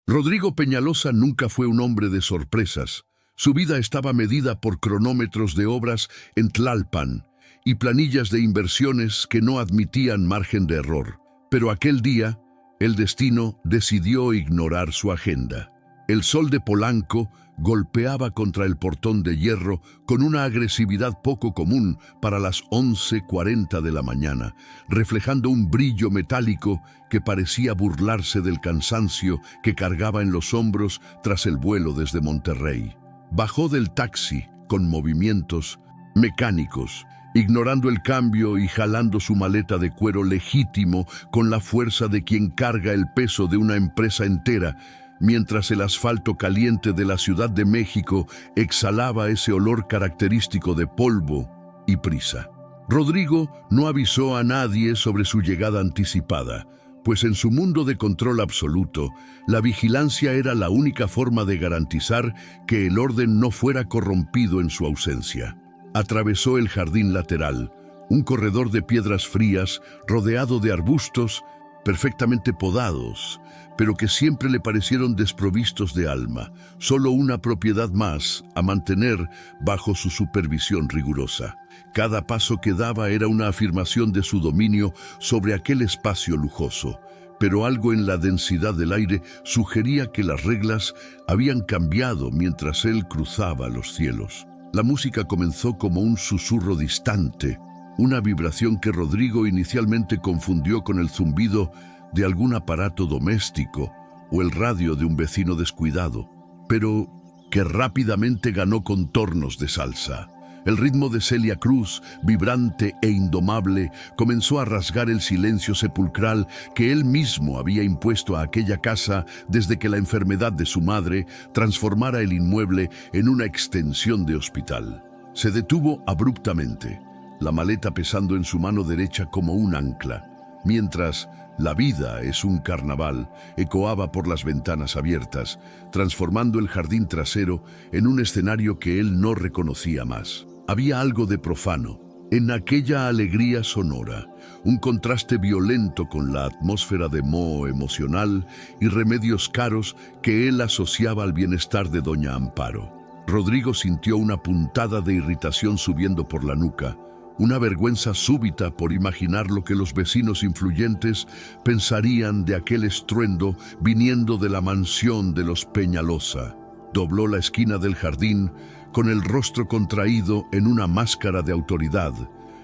Rodrigo Peñalosa nunca fue un hombre de sorpresas. Su vida estaba medida por cronómetros de obras en Tlalpan y planillas de inversiones que no admitían margen de error. Pero aquel día, el destino decidió ignorar su agenda. El sol de Polanco golpeaba contra el portón de hierro con una agresividad poco común para las 11:40 de la mañana, reflejando un brillo metálico que parecía burlarse del cansancio que cargaba en los hombros tras el vuelo desde Monterrey. Bajó del taxi con movimientos mecánicos, ignorando el cambio y jalando su maleta de cuero legítimo con la fuerza de quien carga el peso de una empresa entera, mientras el asfalto caliente de la Ciudad de México exhalaba ese olor característico de polvo y prisa. Rodrigo no avisó a nadie sobre su llegada anticipada, pues en su mundo de control absoluto, la vigilancia era la única forma de garantizar que el orden no fuera corrompido en su ausencia. Atravesó el jardín lateral, un corredor de piedras frías rodeado de arbustos perfectamente podados, pero que siempre le parecieron desprovistos de alma, solo una propiedad más a mantener bajo su supervisión rigurosa. Cada paso que daba era una afirmación de su dominio sobre aquel espacio lujoso, pero algo en la densidad del aire sugería que las reglas habían cambiado mientras él cruzaba los cielos. La música comenzó como un susurro distante, una vibración que Rodrigo inicialmente confundió con el zumbido de algún aparato doméstico o el radio de un vecino descuidado, pero que rápidamente ganó contornos de salsa. El ritmo de Celia Cruz, vibrante e indomable, comenzó a rasgar el silencio sepulcral que él mismo había impuesto a aquella casa desde que la enfermedad de su madre transformara el inmueble en una extensión de hospital. Se detuvo abruptamente, la maleta pesando en su mano derecha como un ancla, mientras "La vida es un carnaval" ecoaba por las ventanas abiertas, transformando el jardín trasero en un escenario que él no reconocía más. Había algo de profano en aquella alegría sonora, un contraste violento con la atmósfera de moho emocional y remedios caros que él asociaba al bienestar de doña Amparo. Rodrigo sintió una puntada de irritación subiendo por la nuca, una vergüenza súbita por imaginar lo que los vecinos influyentes pensarían de aquel estruendo viniendo de la mansión de los Peñalosa. Dobló la esquina del jardín con el rostro contraído en una máscara de autoridad,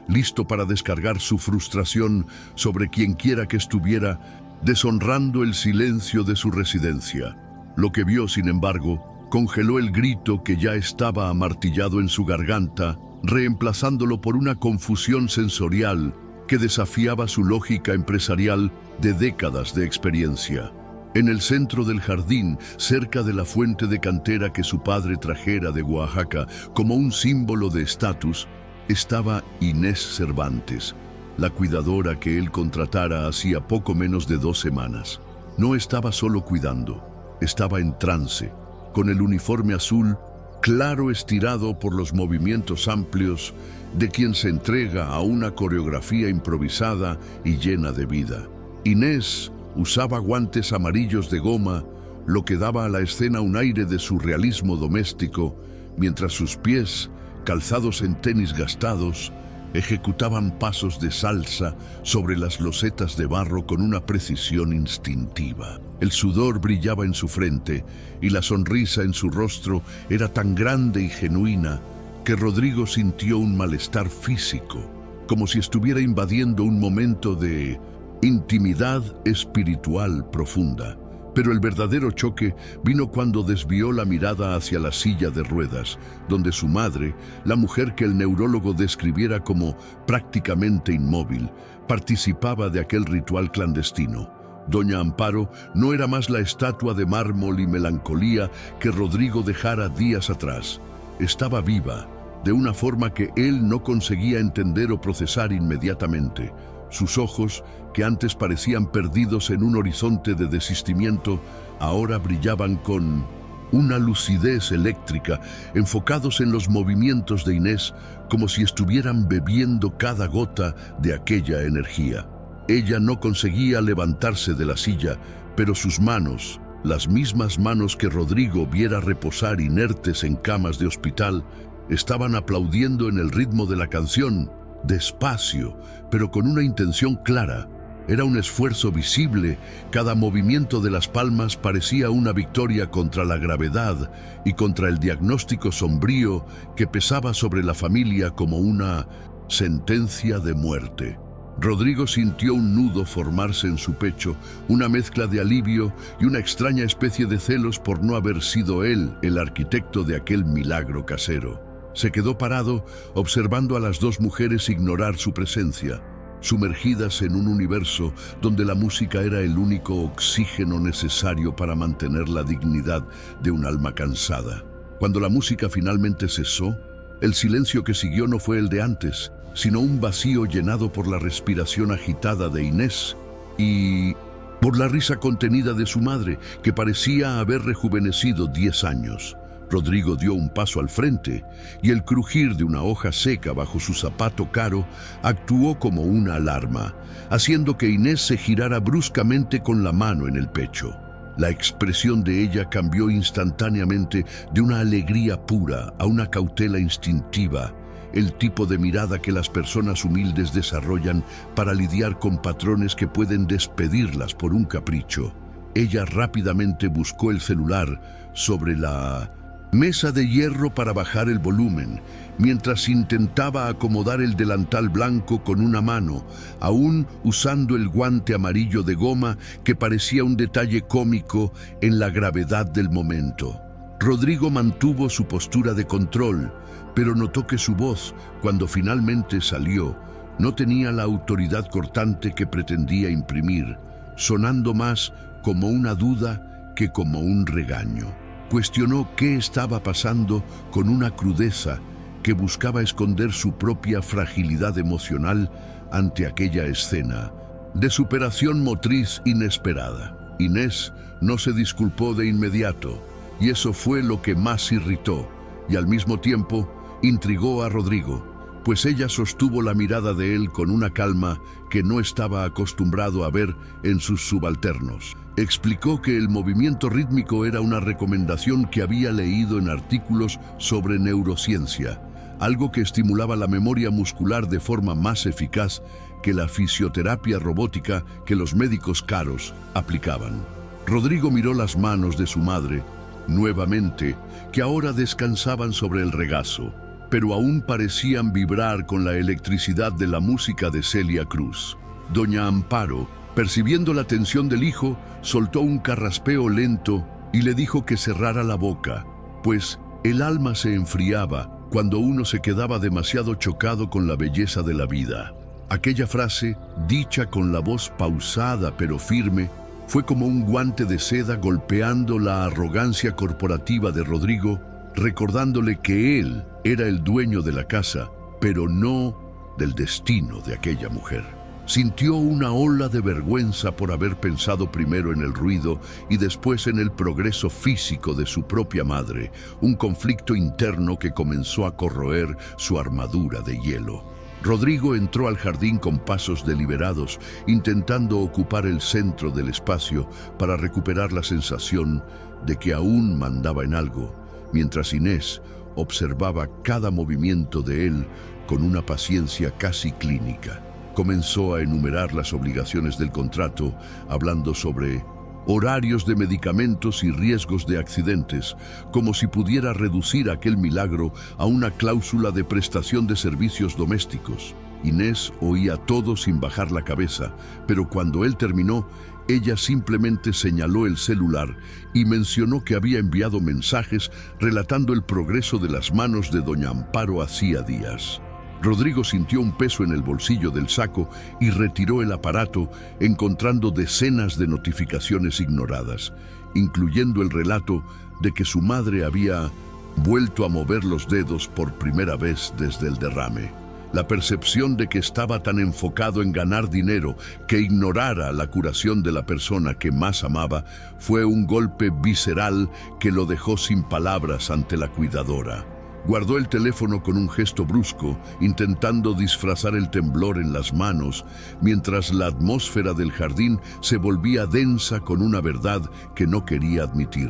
listo para descargar su frustración sobre quienquiera que estuviera deshonrando el silencio de su residencia. Lo que vio, sin embargo, congeló el grito que ya estaba amartillado en su garganta, reemplazándolo por una confusión sensorial que desafiaba su lógica empresarial de décadas de experiencia. En el centro del jardín, cerca de la fuente de cantera que su padre trajera de Oaxaca como un símbolo de estatus, estaba Inés Cervantes, la cuidadora que él contratara hacía poco menos de 2 semanas. No estaba solo cuidando, estaba en trance, con el uniforme azul claro estirado por los movimientos amplios de quien se entrega a una coreografía improvisada y llena de vida. Inés usaba guantes amarillos de goma, lo que daba a la escena un aire de surrealismo doméstico, mientras sus pies, calzados en tenis gastados, ejecutaban pasos de salsa sobre las losetas de barro con una precisión instintiva. El sudor brillaba en su frente y la sonrisa en su rostro era tan grande y genuina que Rodrigo sintió un malestar físico, como si estuviera invadiendo un momento de intimidad espiritual profunda. Pero el verdadero choque vino cuando desvió la mirada hacia la silla de ruedas, donde su madre, la mujer que el neurólogo describiera como prácticamente inmóvil, participaba de aquel ritual clandestino. Doña Amparo no era más la estatua de mármol y melancolía que Rodrigo dejara días atrás. Estaba viva, de una forma que él no conseguía entender o procesar inmediatamente. Sus ojos, que antes parecían perdidos en un horizonte de desistimiento, ahora brillaban con una lucidez eléctrica, enfocados en los movimientos de Inés, como si estuvieran bebiendo cada gota de aquella energía. Ella no conseguía levantarse de la silla, pero sus manos, Las mismas manos que Rodrigo viera reposar inertes en camas de hospital estaban aplaudiendo en el ritmo de la canción, despacio, pero con una intención clara. Era un esfuerzo visible, cada movimiento de las palmas parecía una victoria contra la gravedad y contra el diagnóstico sombrío que pesaba sobre la familia como una sentencia de muerte. Rodrigo sintió un nudo formarse en su pecho, una mezcla de alivio y una extraña especie de celos por no haber sido él el arquitecto de aquel milagro casero. Se quedó parado, observando a las dos mujeres ignorar su presencia, sumergidas en un universo donde la música era el único oxígeno necesario para mantener la dignidad de un alma cansada. Cuando la música finalmente cesó, el silencio que siguió no fue el de antes, sino un vacío llenado por la respiración agitada de Inés y por la risa contenida de su madre, que parecía haber rejuvenecido 10 años. Rodrigo dio un paso al frente y el crujir de una hoja seca bajo su zapato caro actuó como una alarma, haciendo que Inés se girara bruscamente con la mano en el pecho. La expresión de ella cambió instantáneamente de una alegría pura a una cautela instintiva, el tipo de mirada que las personas humildes desarrollan para lidiar con patrones que pueden despedirlas por un capricho. Ella rápidamente buscó el celular sobre la mesa de hierro para bajar el volumen, mientras intentaba acomodar el delantal blanco con una mano, aún usando el guante amarillo de goma que parecía un detalle cómico en la gravedad del momento. Rodrigo mantuvo su postura de control, pero notó que su voz, cuando finalmente salió, no tenía la autoridad cortante que pretendía imprimir, sonando más como una duda que como un regaño. Cuestionó qué estaba pasando con una crudeza que buscaba esconder su propia fragilidad emocional ante aquella escena de superación motriz inesperada. Inés no se disculpó de inmediato, y eso fue lo que más irritó, y al mismo tiempo intrigó a Rodrigo, pues ella sostuvo la mirada de él con una calma que no estaba acostumbrado a ver en sus subalternos. Explicó que el movimiento rítmico era una recomendación que había leído en artículos sobre neurociencia, algo que estimulaba la memoria muscular de forma más eficaz que la fisioterapia robótica que los médicos caros aplicaban. Rodrigo miró las manos de su madre, nuevamente, que ahora descansaban sobre el regazo, pero aún parecían vibrar con la electricidad de la música de Celia Cruz. Doña Amparo, percibiendo la tensión del hijo, soltó un carraspeo lento y le dijo que cerrara la boca, pues el alma se enfriaba cuando uno se quedaba demasiado chocado con la belleza de la vida. Aquella frase, dicha con la voz pausada pero firme, fue como un guante de seda golpeando la arrogancia corporativa de Rodrigo, recordándole que él era el dueño de la casa, pero no del destino de aquella mujer. Sintió una ola de vergüenza por haber pensado primero en el ruido y después en el progreso físico de su propia madre, un conflicto interno que comenzó a corroer su armadura de hielo. Rodrigo entró al jardín con pasos deliberados, intentando ocupar el centro del espacio para recuperar la sensación de que aún mandaba en algo, mientras Inés observaba cada movimiento de él con una paciencia casi clínica. Comenzó a enumerar las obligaciones del contrato, hablando sobre horarios de medicamentos y riesgos de accidentes, como si pudiera reducir aquel milagro a una cláusula de prestación de servicios domésticos. Inés oía todo sin bajar la cabeza, pero cuando él terminó, ella simplemente señaló el celular y mencionó que había enviado mensajes relatando el progreso de las manos de doña Amparo hacía días. Rodrigo sintió un peso en el bolsillo del saco y retiró el aparato, encontrando decenas de notificaciones ignoradas, incluyendo el relato de que su madre había vuelto a mover los dedos por primera vez desde el derrame. La percepción de que estaba tan enfocado en ganar dinero que ignorara la curación de la persona que más amaba fue un golpe visceral que lo dejó sin palabras ante la cuidadora. Guardó el teléfono con un gesto brusco, intentando disfrazar el temblor en las manos, mientras la atmósfera del jardín se volvía densa con una verdad que no quería admitir.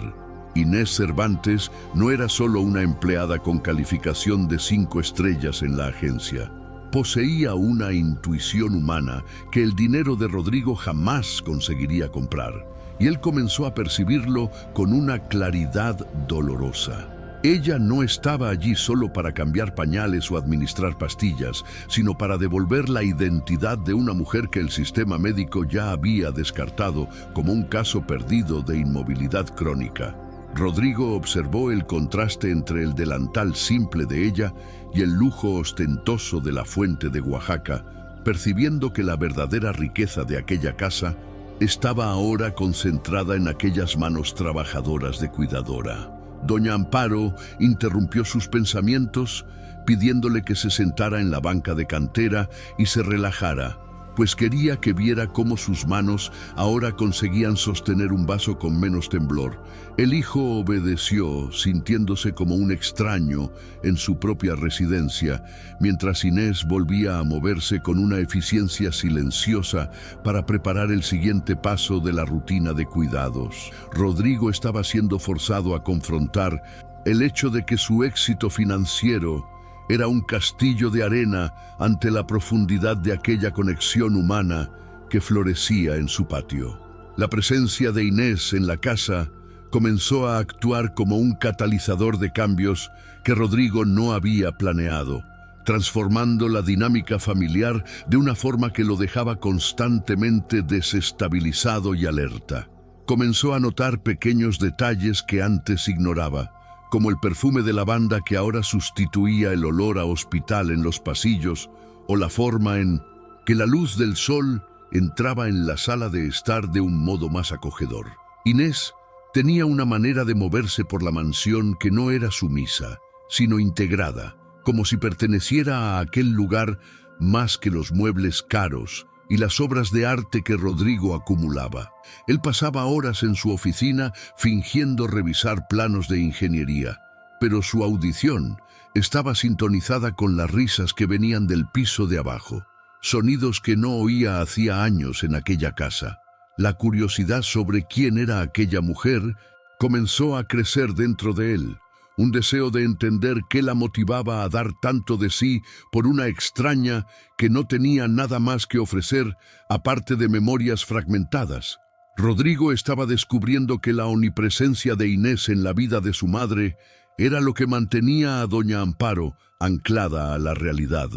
Inés Cervantes no era solo una empleada con calificación de 5 estrellas en la agencia. Poseía una intuición humana que el dinero de Rodrigo jamás conseguiría comprar, y él comenzó a percibirlo con una claridad dolorosa. Ella no estaba allí solo para cambiar pañales o administrar pastillas, sino para devolver la identidad de una mujer que el sistema médico ya había descartado como un caso perdido de inmovilidad crónica. Rodrigo observó el contraste entre el delantal simple de ella y el lujo ostentoso de la fuente de Oaxaca, percibiendo que la verdadera riqueza de aquella casa estaba ahora concentrada en aquellas manos trabajadoras de cuidadora. Doña Amparo interrumpió sus pensamientos, pidiéndole que se sentara en la banca de cantera y se relajara, pues quería que viera cómo sus manos ahora conseguían sostener un vaso con menos temblor. El hijo obedeció, sintiéndose como un extraño en su propia residencia, mientras Inés volvía a moverse con una eficiencia silenciosa para preparar el siguiente paso de la rutina de cuidados. Rodrigo estaba siendo forzado a confrontar el hecho de que su éxito financiero era un castillo de arena ante la profundidad de aquella conexión humana que florecía en su patio. La presencia de Inés en la casa comenzó a actuar como un catalizador de cambios que Rodrigo no había planeado, transformando la dinámica familiar de una forma que lo dejaba constantemente desestabilizado y alerta. Comenzó a notar pequeños detalles que antes ignoraba, como el perfume de lavanda que ahora sustituía el olor a hospital en los pasillos, o la forma en que la luz del sol entraba en la sala de estar de un modo más acogedor. Inés tenía una manera de moverse por la mansión que no era sumisa, sino integrada, como si perteneciera a aquel lugar más que los muebles caros y las obras de arte que Rodrigo acumulaba. Él pasaba horas en su oficina fingiendo revisar planos de ingeniería, pero su audición estaba sintonizada con las risas que venían del piso de abajo, sonidos que no oía hacía años en aquella casa. La curiosidad sobre quién era aquella mujer comenzó a crecer dentro de él, un deseo de entender qué la motivaba a dar tanto de sí por una extraña que no tenía nada más que ofrecer aparte de memorias fragmentadas. Rodrigo estaba descubriendo que la omnipresencia de Inés en la vida de su madre era lo que mantenía a Doña Amparo anclada a la realidad.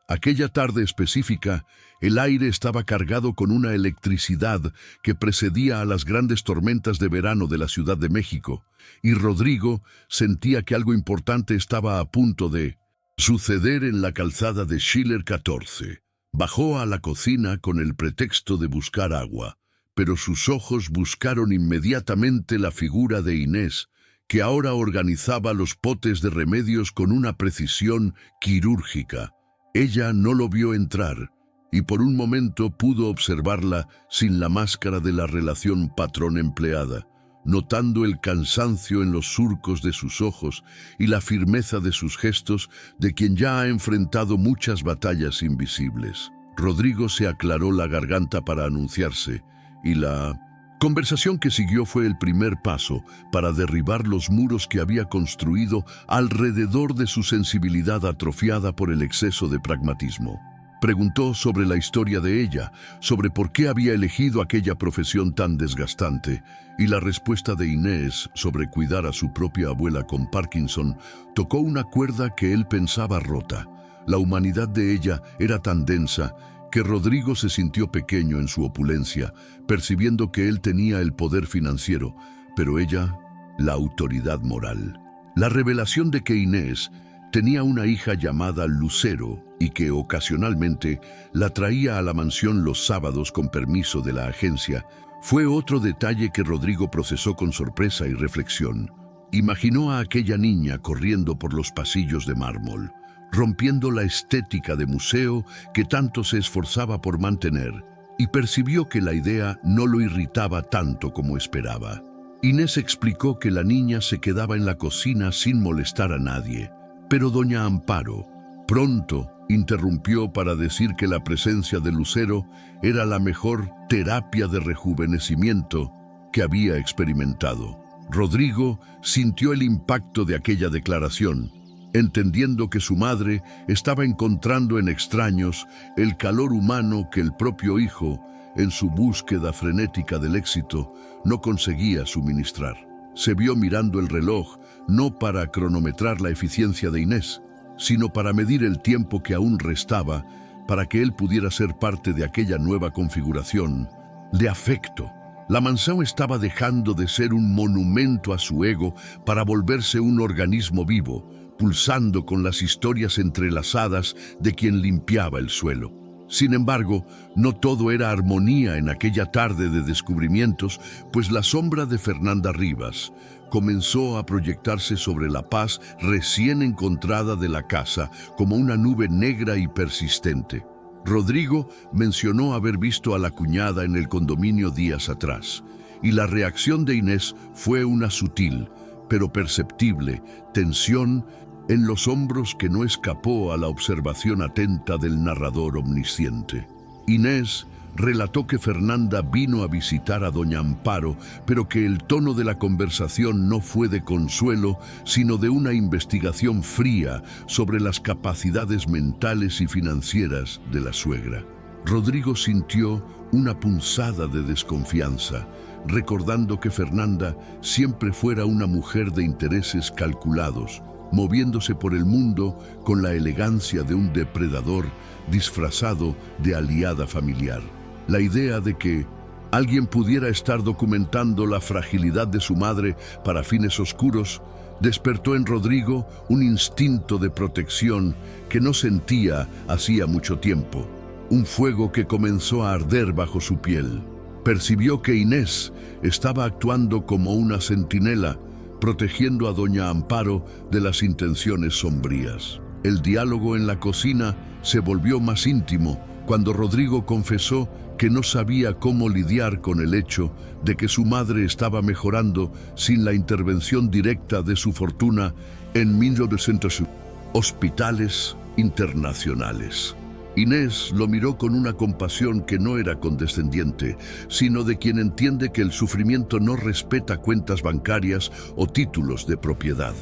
Aquella tarde específica, el aire estaba cargado con una electricidad que precedía a las grandes tormentas de verano de la Ciudad de México, y Rodrigo sentía que algo importante estaba a punto de suceder en la calzada de Schiller 14. Bajó a la cocina con el pretexto de buscar agua, pero sus ojos buscaron inmediatamente la figura de Inés, que ahora organizaba los potes de remedios con una precisión quirúrgica. Ella no lo vio entrar, y por un momento pudo observarla sin la máscara de la relación patrón-empleada, notando el cansancio en los surcos de sus ojos y la firmeza de sus gestos de quien ya ha enfrentado muchas batallas invisibles. Rodrigo se aclaró la garganta para anunciarse, y la conversación que siguió fue el primer paso para derribar los muros que había construido alrededor de su sensibilidad atrofiada por el exceso de pragmatismo. Preguntó sobre la historia de ella, sobre por qué había elegido aquella profesión tan desgastante, y la respuesta de Inés sobre cuidar a su propia abuela con Parkinson tocó una cuerda que él pensaba rota. La humanidad de ella era tan densa que Rodrigo se sintió pequeño en su opulencia, percibiendo que él tenía el poder financiero, pero ella, la autoridad moral. La revelación de que Inés tenía una hija llamada Lucero y que ocasionalmente la traía a la mansión los sábados con permiso de la agencia, fue otro detalle que Rodrigo procesó con sorpresa y reflexión. Imaginó a aquella niña corriendo por los pasillos de mármol, rompiendo la estética de museo que tanto se esforzaba por mantener, y percibió que la idea no lo irritaba tanto como esperaba. Inés explicó que la niña se quedaba en la cocina sin molestar a nadie, Pero doña Amparo pronto interrumpió para decir que la presencia de Lucero era la mejor terapia de rejuvenecimiento que había experimentado. Rodrigo sintió el impacto de aquella declaración, entendiendo que su madre estaba encontrando en extraños el calor humano que el propio hijo, en su búsqueda frenética del éxito, no conseguía suministrar. Se vio mirando el reloj, no para cronometrar la eficiencia de Inés, sino para medir el tiempo que aún restaba para que él pudiera ser parte de aquella nueva configuración de afecto. La mansión estaba dejando de ser un monumento a su ego para volverse un organismo vivo, pulsando con las historias entrelazadas de quien limpiaba el suelo. Sin embargo, no todo era armonía en aquella tarde de descubrimientos, pues la sombra de Fernanda Rivas comenzó a proyectarse sobre la paz recién encontrada de la casa como una nube negra y persistente. Rodrigo mencionó haber visto a la cuñada en el condominio días atrás, y la reacción de Inés fue una sutil, pero perceptible, tensión en los hombros que no escapó a la observación atenta del narrador omnisciente. Inés relató que Fernanda vino a visitar a doña Amparo, pero que el tono de la conversación no fue de consuelo, sino de una investigación fría sobre las capacidades mentales y financieras de la suegra. Rodrigo sintió una punzada de desconfianza, recordando que Fernanda siempre fuera una mujer de intereses calculados, moviéndose por el mundo con la elegancia de un depredador disfrazado de aliada familiar. La idea de que alguien pudiera estar documentando la fragilidad de su madre para fines oscuros despertó en Rodrigo un instinto de protección que no sentía hacía mucho tiempo, un fuego que comenzó a arder bajo su piel. Percibió que Inés estaba actuando como una centinela, protegiendo a doña Amparo de las intenciones sombrías. El diálogo en la cocina se volvió más íntimo cuando Rodrigo confesó que no sabía cómo lidiar con el hecho de que su madre estaba mejorando sin la intervención directa de su fortuna en 1900 hospitales internacionales. Inés lo miró con una compasión que no era condescendiente, sino de quien entiende que el sufrimiento no respeta cuentas bancarias o títulos de propiedad.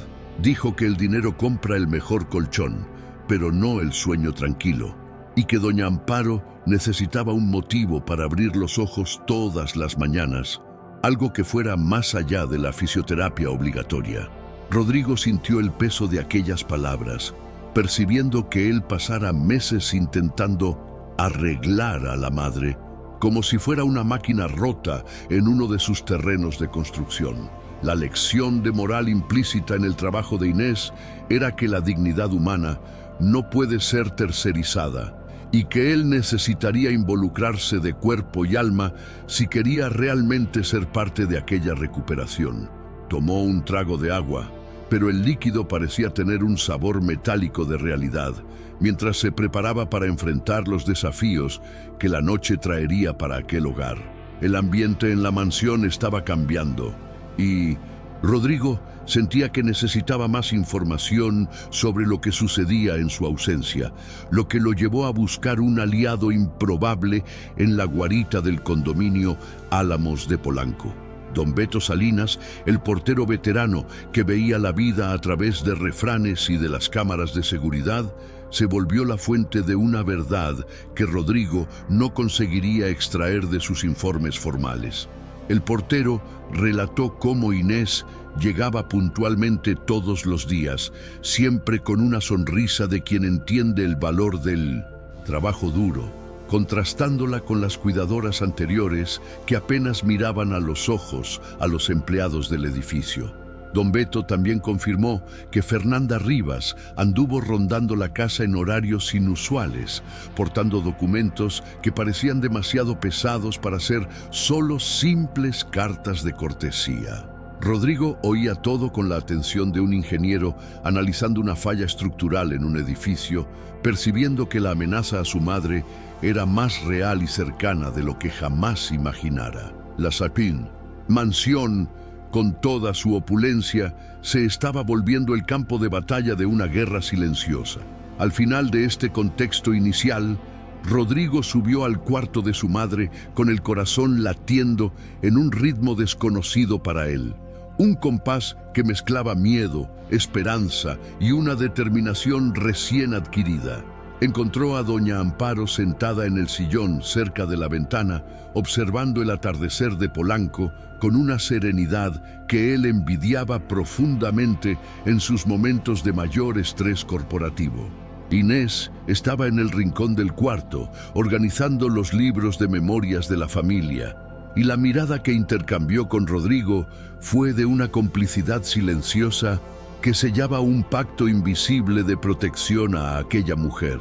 Dijo que el dinero compra el mejor colchón, pero no el sueño tranquilo, y que doña Amparo necesitaba un motivo para abrir los ojos todas las mañanas, algo que fuera más allá de la fisioterapia obligatoria. Rodrigo sintió el peso de aquellas palabras, percibiendo que él pasara meses intentando arreglar a la madre, como si fuera una máquina rota en uno de sus terrenos de construcción. La lección de moral implícita en el trabajo de Inés era que la dignidad humana no puede ser tercerizada y que él necesitaría involucrarse de cuerpo y alma si quería realmente ser parte de aquella recuperación. Tomó un trago de agua, pero el líquido parecía tener un sabor metálico de realidad, mientras se preparaba para enfrentar los desafíos que la noche traería para aquel hogar. El ambiente en la mansión estaba cambiando, y Rodrigo sentía que necesitaba más información sobre lo que sucedía en su ausencia, lo que lo llevó a buscar un aliado improbable en la guarita del condominio Álamos de Polanco. Don Beto Salinas, el portero veterano que veía la vida a través de refranes y de las cámaras de seguridad, se volvió la fuente de una verdad que Rodrigo no conseguiría extraer de sus informes formales. El portero relató cómo Inés llegaba puntualmente todos los días, siempre con una sonrisa de quien entiende el valor del trabajo duro, contrastándola con las cuidadoras anteriores que apenas miraban a los ojos a los empleados del edificio. Don Beto también confirmó que Fernanda Rivas anduvo rondando la casa en horarios inusuales, portando documentos que parecían demasiado pesados para ser solo simples cartas de cortesía. Rodrigo oía todo con la atención de un ingeniero analizando una falla estructural en un edificio, percibiendo que la amenaza a su madre era más real y cercana de lo que jamás imaginara. La Sapin, mansión con toda su opulencia, se estaba volviendo el campo de batalla de una guerra silenciosa. Al final de este contexto inicial, Rodrigo subió al cuarto de su madre con el corazón latiendo en un ritmo desconocido para él. Un compás que mezclaba miedo, esperanza y una determinación recién adquirida. Encontró a doña Amparo sentada en el sillón cerca de la ventana, observando el atardecer de Polanco con una serenidad que él envidiaba profundamente en sus momentos de mayor estrés corporativo. Inés estaba en el rincón del cuarto, organizando los libros de memorias de la familia, y la mirada que intercambió con Rodrigo fue de una complicidad silenciosa que sellaba un pacto invisible de protección a aquella mujer.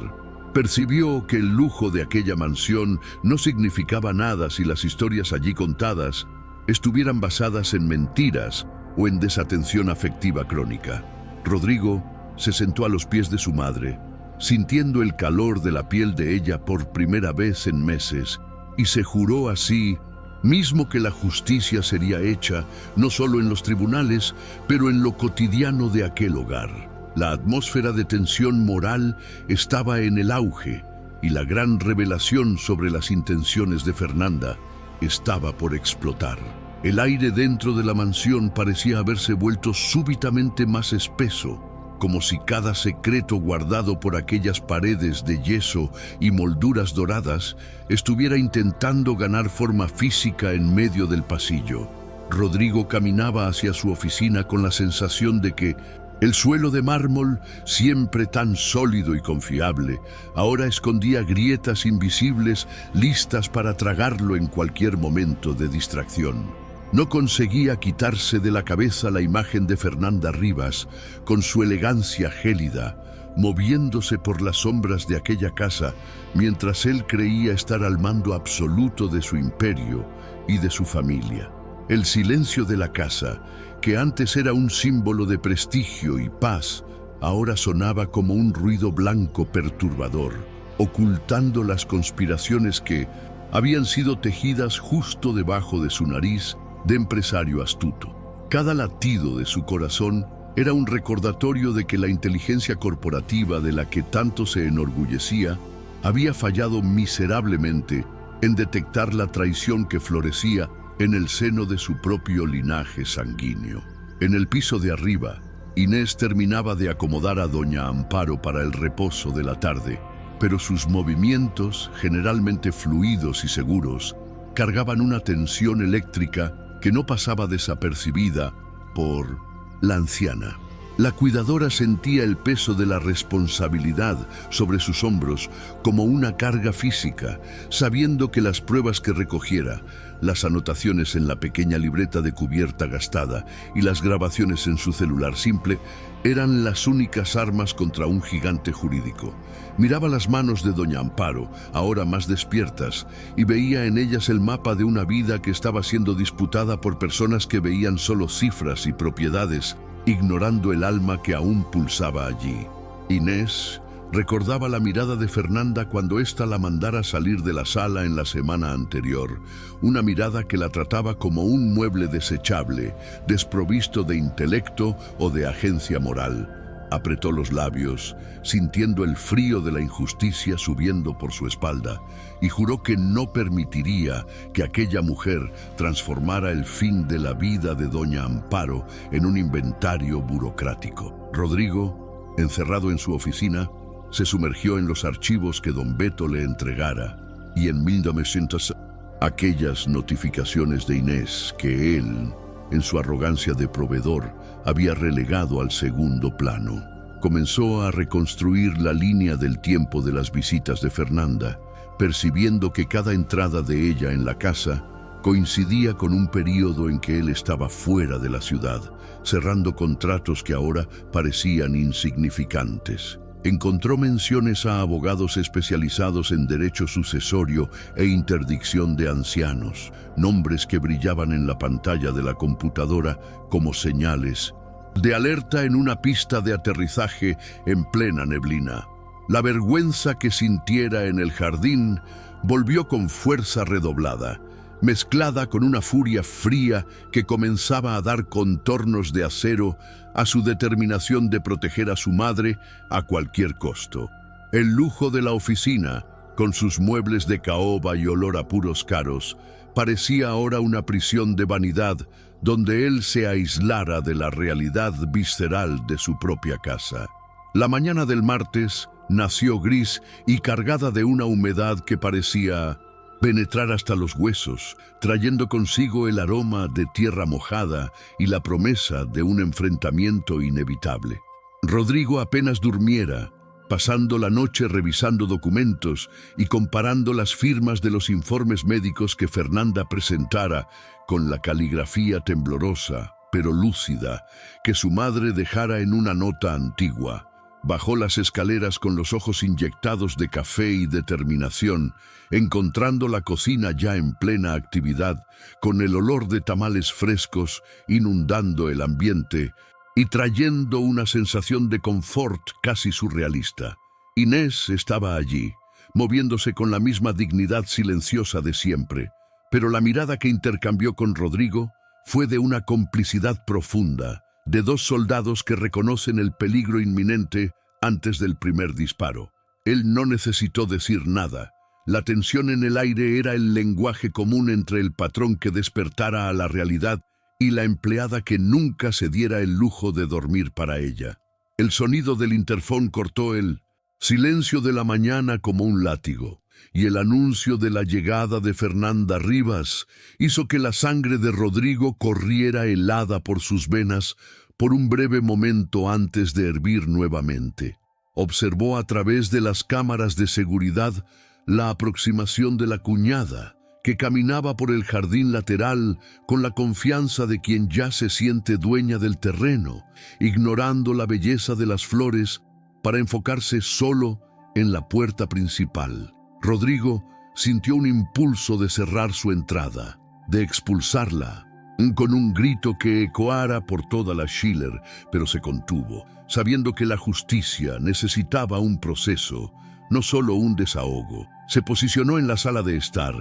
Percibió que el lujo de aquella mansión no significaba nada si las historias allí contadas estuvieran basadas en mentiras o en desatención afectiva crónica. Rodrigo se sentó a los pies de su madre, sintiendo el calor de la piel de ella por primera vez en meses, y se juró a sí mismo que la justicia sería hecha no solo en los tribunales, pero en lo cotidiano de aquel hogar. La atmósfera de tensión moral estaba en el auge, y la gran revelación sobre las intenciones de Fernanda estaba por explotar. El aire dentro de la mansión parecía haberse vuelto súbitamente más espeso, como si cada secreto guardado por aquellas paredes de yeso y molduras doradas estuviera intentando ganar forma física en medio del pasillo. Rodrigo caminaba hacia su oficina con la sensación de que el suelo de mármol, siempre tan sólido y confiable, ahora escondía grietas invisibles listas para tragarlo en cualquier momento de distracción. No conseguía quitarse de la cabeza la imagen de Fernanda Rivas, con su elegancia gélida, moviéndose por las sombras de aquella casa, mientras él creía estar al mando absoluto de su imperio y de su familia. El silencio de la casa, que antes era un símbolo de prestigio y paz, ahora sonaba como un ruido blanco perturbador, ocultando las conspiraciones que habían sido tejidas justo debajo de su nariz de empresario astuto. Cada latido de su corazón era un recordatorio de que la inteligencia corporativa de la que tanto se enorgullecía había fallado miserablemente en detectar la traición que florecía en el seno de su propio linaje sanguíneo. En el piso de arriba, Inés terminaba de acomodar a doña Amparo para el reposo de la tarde, pero sus movimientos, generalmente fluidos y seguros, cargaban una tensión eléctrica que no pasaba desapercibida por la anciana. La cuidadora sentía el peso de la responsabilidad sobre sus hombros como una carga física, sabiendo que las pruebas que recogiera, las anotaciones en la pequeña libreta de cubierta gastada y las grabaciones en su celular simple eran las únicas armas contra un gigante jurídico. Miraba las manos de doña Amparo, ahora más despiertas, y veía en ellas el mapa de una vida que estaba siendo disputada por personas que veían solo cifras y propiedades, ignorando el alma que aún pulsaba allí. Inés recordaba la mirada de Fernanda cuando ésta la mandara salir de la sala en la semana anterior, una mirada que la trataba como un mueble desechable, desprovisto de intelecto o de agencia moral. Apretó los labios, sintiendo el frío de la injusticia subiendo por su espalda, y juró que no permitiría que aquella mujer transformara el fin de la vida de doña Amparo en un inventario burocrático. Rodrigo, encerrado en su oficina, se sumergió en los archivos que don Beto le entregara, y en 1900 aquellas notificaciones de Inés que él, en su arrogancia de proveedor, había relegado al segundo plano. Comenzó a reconstruir la línea del tiempo de las visitas de Fernanda, percibiendo que cada entrada de ella en la casa coincidía con un período en que él estaba fuera de la ciudad, cerrando contratos que ahora parecían insignificantes. Encontró menciones a abogados especializados en derecho sucesorio e interdicción de ancianos, nombres que brillaban en la pantalla de la computadora como señales de alerta en una pista de aterrizaje en plena neblina. La vergüenza que sintiera en el jardín volvió con fuerza redoblada, mezclada con una furia fría que comenzaba a dar contornos de acero a su determinación de proteger a su madre a cualquier costo. El lujo de la oficina, con sus muebles de caoba y olor a puros caros, parecía ahora una prisión de vanidad donde él se aislara de la realidad visceral de su propia casa. La mañana del martes nació gris y cargada de una humedad que parecía penetrar hasta los huesos, trayendo consigo el aroma de tierra mojada y la promesa de un enfrentamiento inevitable. Rodrigo apenas durmiera, pasando la noche revisando documentos y comparando las firmas de los informes médicos que Fernanda presentara con la caligrafía temblorosa, pero lúcida, que su madre dejara en una nota antigua. Bajó las escaleras con los ojos inyectados de café y determinación, encontrando la cocina ya en plena actividad, con el olor de tamales frescos inundando el ambiente y trayendo una sensación de confort casi surrealista. Inés estaba allí, moviéndose con la misma dignidad silenciosa de siempre, pero la mirada que intercambió con Rodrigo fue de una complicidad profunda, de dos soldados que reconocen el peligro inminente antes del primer disparo. Él no necesitó decir nada. La tensión en el aire era el lenguaje común entre el patrón que despertara a la realidad y la empleada que nunca se diera el lujo de dormir para ella. El sonido del interfón cortó el silencio de la mañana como un látigo, y el anuncio de la llegada de Fernanda Rivas hizo que la sangre de Rodrigo corriera helada por sus venas por un breve momento antes de hervir nuevamente. Observó a través de las cámaras de seguridad la aproximación de la cuñada, que caminaba por el jardín lateral con la confianza de quien ya se siente dueña del terreno, ignorando la belleza de las flores para enfocarse solo en la puerta principal. Rodrigo sintió un impulso de cerrar su entrada, de expulsarla, con un grito que ecoara por toda la Schiller, pero se contuvo, sabiendo que la justicia necesitaba un proceso, no solo un desahogo. Se posicionó en la sala de estar,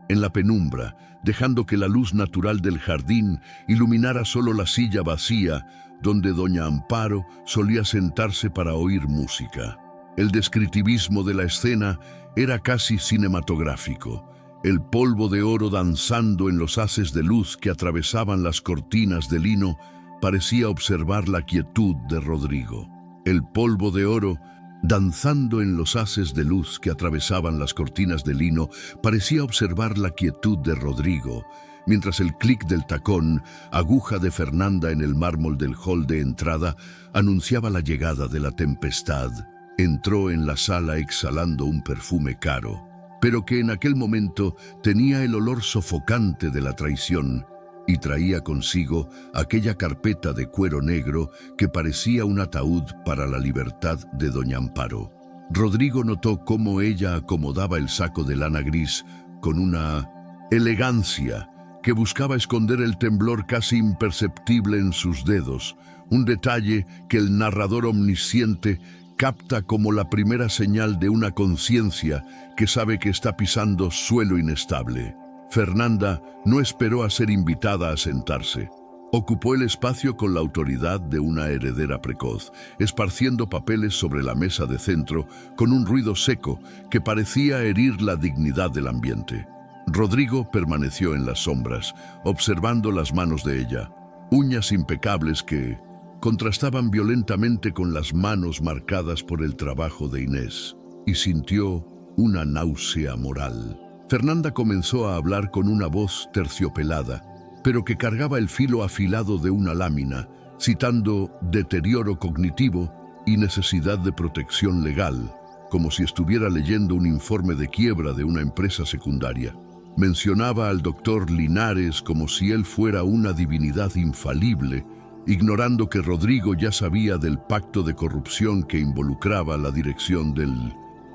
en la penumbra, dejando que la luz natural del jardín iluminara solo la silla vacía donde doña Amparo solía sentarse para oír música. El descriptivismo de la escena era casi cinematográfico. El polvo de oro danzando en los haces de luz que atravesaban las cortinas de lino parecía observar la quietud de Rodrigo. El polvo de oro danzando en los haces de luz que atravesaban las cortinas de lino parecía observar la quietud de Rodrigo, mientras el clic del tacón, aguja de Fernanda en el mármol del hall de entrada, anunciaba la llegada de la tempestad. Entró en la sala exhalando un perfume caro, pero que en aquel momento tenía el olor sofocante de la traición y traía consigo aquella carpeta de cuero negro que parecía un ataúd para la libertad de doña Amparo. Rodrigo notó cómo ella acomodaba el saco de lana gris con una elegancia que buscaba esconder el temblor casi imperceptible en sus dedos, un detalle que el narrador omnisciente capta como la primera señal de una conciencia que sabe que está pisando suelo inestable. Fernanda no esperó a ser invitada a sentarse. Ocupó el espacio con la autoridad de una heredera precoz, esparciendo papeles sobre la mesa de centro con un ruido seco que parecía herir la dignidad del ambiente. Rodrigo permaneció en las sombras, observando las manos de ella, uñas impecables que contrastaban violentamente con las manos marcadas por el trabajo de Inés, y sintió una náusea moral. Fernanda comenzó a hablar con una voz terciopelada, pero que cargaba el filo afilado de una lámina, citando deterioro cognitivo y necesidad de protección legal, como si estuviera leyendo un informe de quiebra de una empresa secundaria. Mencionaba al doctor Linares como si él fuera una divinidad infalible, ignorando que Rodrigo ya sabía del pacto de corrupción que involucraba la dirección del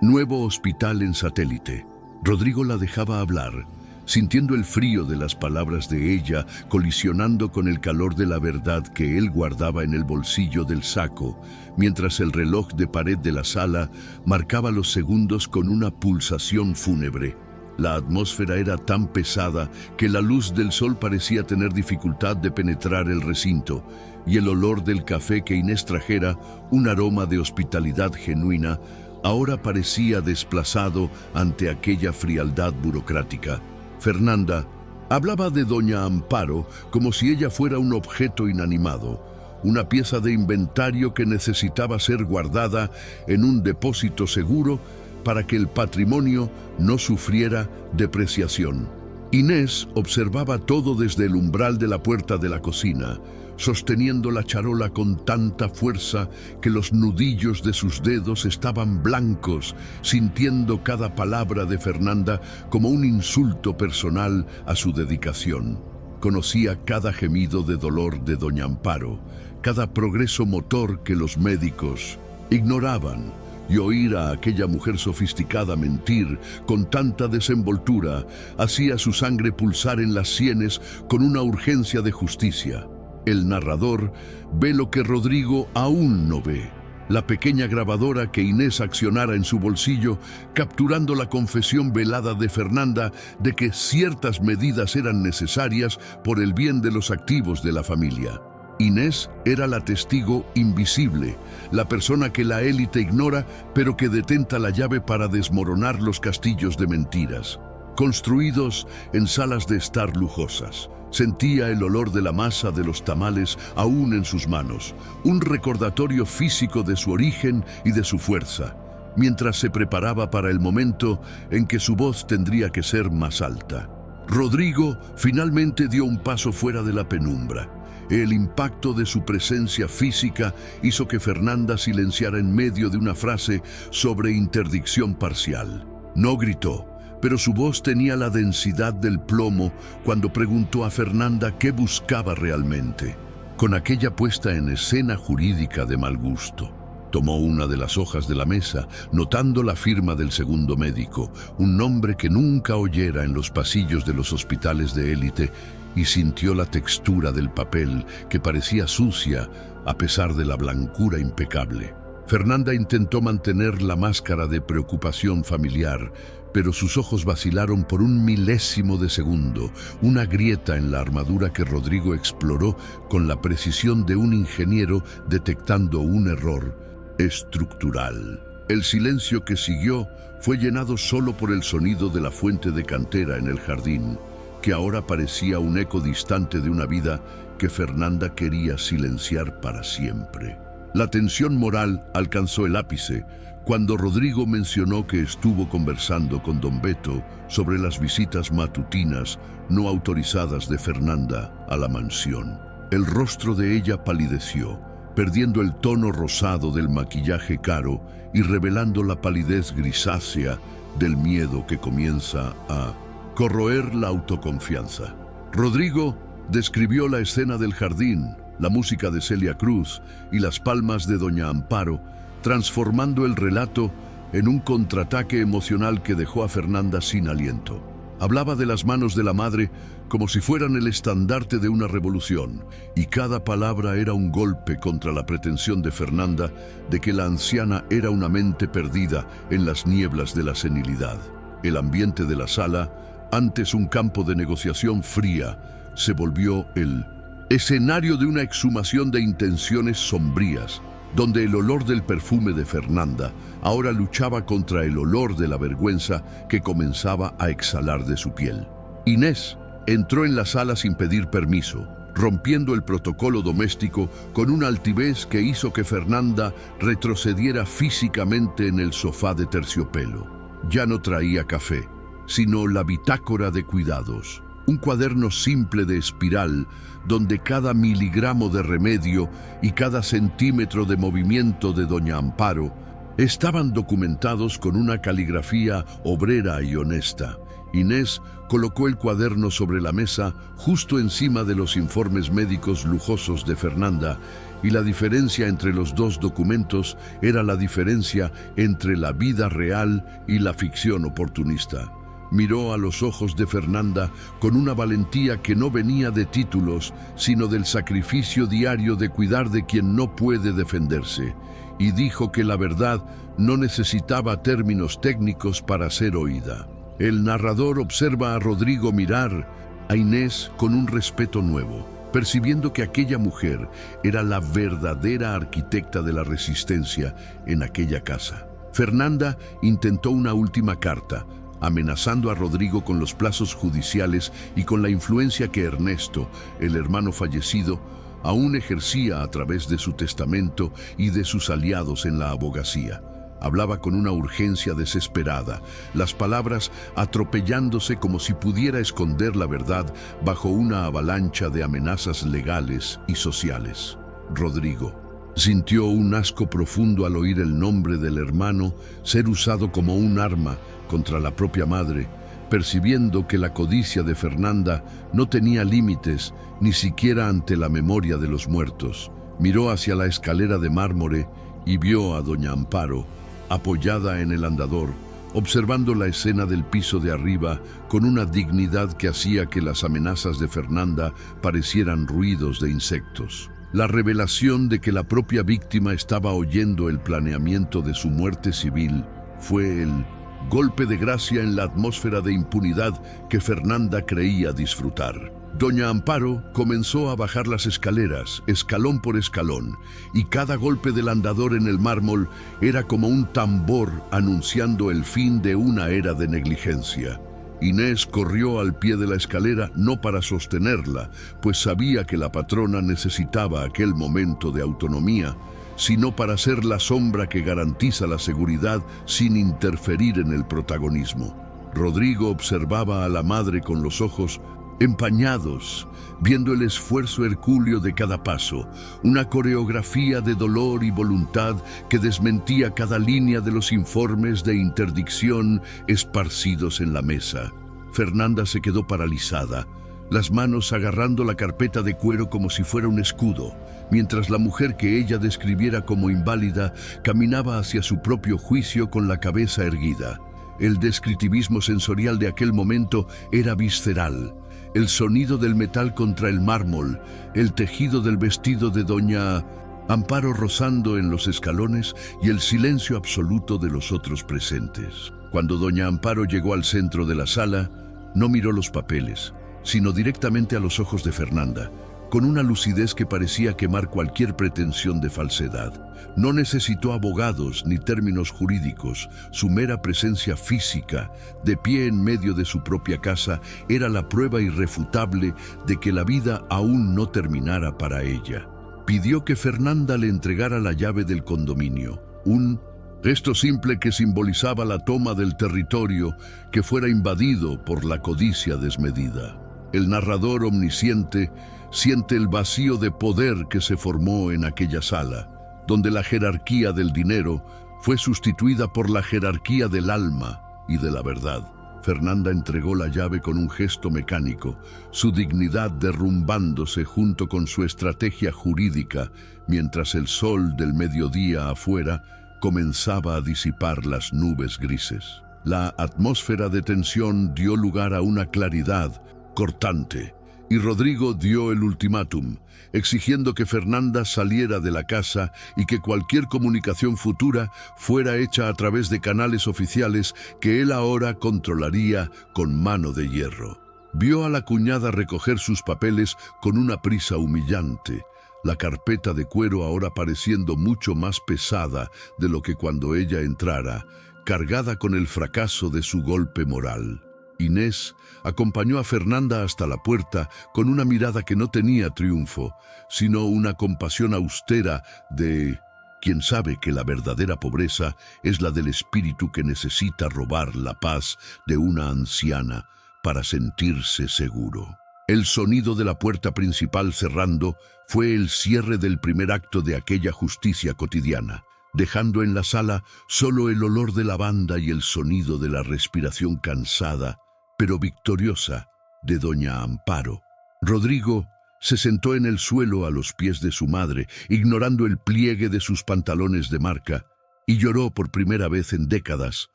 nuevo hospital en Satélite. Rodrigo la dejaba hablar, sintiendo el frío de las palabras de ella colisionando con el calor de la verdad que él guardaba en el bolsillo del saco, mientras el reloj de pared de la sala marcaba los segundos con una pulsación fúnebre. La atmósfera era tan pesada que la luz del sol parecía tener dificultad de penetrar el recinto, y el olor del café que Inés trajera, un aroma de hospitalidad genuina, ahora parecía desplazado ante aquella frialdad burocrática. Fernanda hablaba de doña Amparo como si ella fuera un objeto inanimado, una pieza de inventario que necesitaba ser guardada en un depósito seguro para que el patrimonio no sufriera depreciación. Inés observaba todo desde el umbral de la puerta de la cocina, sosteniendo la charola con tanta fuerza que los nudillos de sus dedos estaban blancos, sintiendo cada palabra de Fernanda como un insulto personal a su dedicación. Conocía cada gemido de dolor de doña Amparo, cada progreso motor que los médicos ignoraban, y oír a aquella mujer sofisticada mentir con tanta desenvoltura hacía su sangre pulsar en las sienes con una urgencia de justicia. El narrador ve lo que Rodrigo aún no ve: la pequeña grabadora que Inés accionara en su bolsillo, capturando la confesión velada de Fernanda de que ciertas medidas eran necesarias por el bien de los activos de la familia. Inés era la testigo invisible, la persona que la élite ignora, pero que detenta la llave para desmoronar los castillos de mentiras, construidos en salas de estar lujosas. Sentía el olor de la masa de los tamales aún en sus manos, un recordatorio físico de su origen y de su fuerza, mientras se preparaba para el momento en que su voz tendría que ser más alta. Rodrigo finalmente dio un paso fuera de la penumbra. El impacto de su presencia física hizo que Fernanda silenciara en medio de una frase sobre interdicción parcial. No gritó, pero su voz tenía la densidad del plomo cuando preguntó a Fernanda qué buscaba realmente, con aquella puesta en escena jurídica de mal gusto. Tomó una de las hojas de la mesa, notando la firma del segundo médico, un nombre que nunca oyera en los pasillos de los hospitales de élite, y sintió la textura del papel, que parecía sucia a pesar de la blancura impecable. Fernanda intentó mantener la máscara de preocupación familiar, pero sus ojos vacilaron por un milésimo de segundo, una grieta en la armadura que Rodrigo exploró con la precisión de un ingeniero detectando un error estructural. El silencio que siguió fue llenado solo por el sonido de la fuente de cantera en el jardín, que ahora parecía un eco distante de una vida que Fernanda quería silenciar para siempre. La tensión moral alcanzó el ápice cuando Rodrigo mencionó que estuvo conversando con don Beto sobre las visitas matutinas no autorizadas de Fernanda a la mansión. El rostro de ella palideció, perdiendo el tono rosado del maquillaje caro y revelando la palidez grisácea del miedo que comienza a corroer la autoconfianza. Rodrigo describió la escena del jardín, la música de Celia Cruz y las palmas de doña Amparo, transformando el relato en un contraataque emocional que dejó a Fernanda sin aliento. Hablaba de las manos de la madre como si fueran el estandarte de una revolución, y cada palabra era un golpe contra la pretensión de Fernanda de que la anciana era una mente perdida en las nieblas de la senilidad. El ambiente de la sala, antes un campo de negociación fría, se volvió el escenario de una exhumación de intenciones sombrías, donde el olor del perfume de Fernanda ahora luchaba contra el olor de la vergüenza que comenzaba a exhalar de su piel. Inés entró en la sala sin pedir permiso, rompiendo el protocolo doméstico con una altivez que hizo que Fernanda retrocediera físicamente en el sofá de terciopelo. Ya no traía café, sino la bitácora de cuidados, un cuaderno simple de espiral donde cada miligramo de remedio y cada centímetro de movimiento de doña Amparo estaban documentados con una caligrafía obrera y honesta. Inés colocó el cuaderno sobre la mesa justo encima de los informes médicos lujosos de Fernanda, y la diferencia entre los dos documentos era la diferencia entre la vida real y la ficción oportunista. Miró a los ojos de Fernanda con una valentía que no venía de títulos, sino del sacrificio diario de cuidar de quien no puede defenderse, y dijo que la verdad no necesitaba términos técnicos para ser oída. El narrador observa a Rodrigo mirar a Inés con un respeto nuevo, percibiendo que aquella mujer era la verdadera arquitecta de la resistencia en aquella casa. Fernanda intentó una última carta, amenazando a Rodrigo con los plazos judiciales y con la influencia que Ernesto, el hermano fallecido, aún ejercía a través de su testamento y de sus aliados en la abogacía. Hablaba con una urgencia desesperada, las palabras atropellándose como si pudiera esconder la verdad bajo una avalancha de amenazas legales y sociales. Rodrigo sintió un asco profundo al oír el nombre del hermano ser usado como un arma contra la propia madre, percibiendo que la codicia de Fernanda no tenía límites ni siquiera ante la memoria de los muertos. Miró hacia la escalera de mármol y vio a doña Amparo, apoyada en el andador, observando la escena del piso de arriba con una dignidad que hacía que las amenazas de Fernanda parecieran ruidos de insectos. La revelación de que la propia víctima estaba oyendo el planeamiento de su muerte civil fue el golpe de gracia en la atmósfera de impunidad que Fernanda creía disfrutar. Doña Amparo comenzó a bajar las escaleras, escalón por escalón, y cada golpe del andador en el mármol era como un tambor anunciando el fin de una era de negligencia. Inés corrió al pie de la escalera no para sostenerla, pues sabía que la patrona necesitaba aquel momento de autonomía, sino para ser la sombra que garantiza la seguridad sin interferir en el protagonismo. Rodrigo observaba a la madre con los ojos empañados, viendo el esfuerzo hercúleo de cada paso, una coreografía de dolor y voluntad que desmentía cada línea de los informes de interdicción esparcidos en la mesa. Fernanda se quedó paralizada, las manos agarrando la carpeta de cuero como si fuera un escudo, mientras la mujer que ella describiera como inválida caminaba hacia su propio juicio con la cabeza erguida. El descriptivismo sensorial de aquel momento era visceral. El sonido del metal contra el mármol, el tejido del vestido de doña Amparo rozando en los escalones y el silencio absoluto de los otros presentes. Cuando doña Amparo llegó al centro de la sala, no miró los papeles, sino directamente a los ojos de Fernanda, con una lucidez que parecía quemar cualquier pretensión de falsedad. No necesitó abogados ni términos jurídicos. Su mera presencia física, de pie en medio de su propia casa, era la prueba irrefutable de que la vida aún no terminara para ella. Pidió que Fernanda le entregara la llave del condominio, un gesto simple que simbolizaba la toma del territorio que fuera invadido por la codicia desmedida. El narrador omnisciente siente el vacío de poder que se formó en aquella sala, donde la jerarquía del dinero fue sustituida por la jerarquía del alma y de la verdad. Fernanda entregó la llave con un gesto mecánico, su dignidad derrumbándose junto con su estrategia jurídica, mientras el sol del mediodía afuera comenzaba a disipar las nubes grises. La atmósfera de tensión dio lugar a una claridad cortante, y Rodrigo dio el ultimátum, exigiendo que Fernanda saliera de la casa y que cualquier comunicación futura fuera hecha a través de canales oficiales que él ahora controlaría con mano de hierro. Vio a la cuñada recoger sus papeles con una prisa humillante, la carpeta de cuero ahora pareciendo mucho más pesada de lo que cuando ella entrara, cargada con el fracaso de su golpe moral. Inés acompañó a Fernanda hasta la puerta con una mirada que no tenía triunfo, sino una compasión austera de quien sabe que la verdadera pobreza es la del espíritu que necesita robar la paz de una anciana para sentirse seguro. El sonido de la puerta principal cerrando fue el cierre del primer acto de aquella justicia cotidiana, dejando en la sala solo el olor de lavanda y el sonido de la respiración cansada pero victoriosa de doña Amparo. Rodrigo se sentó en el suelo a los pies de su madre, ignorando el pliegue de sus pantalones de marca, y lloró por primera vez en décadas,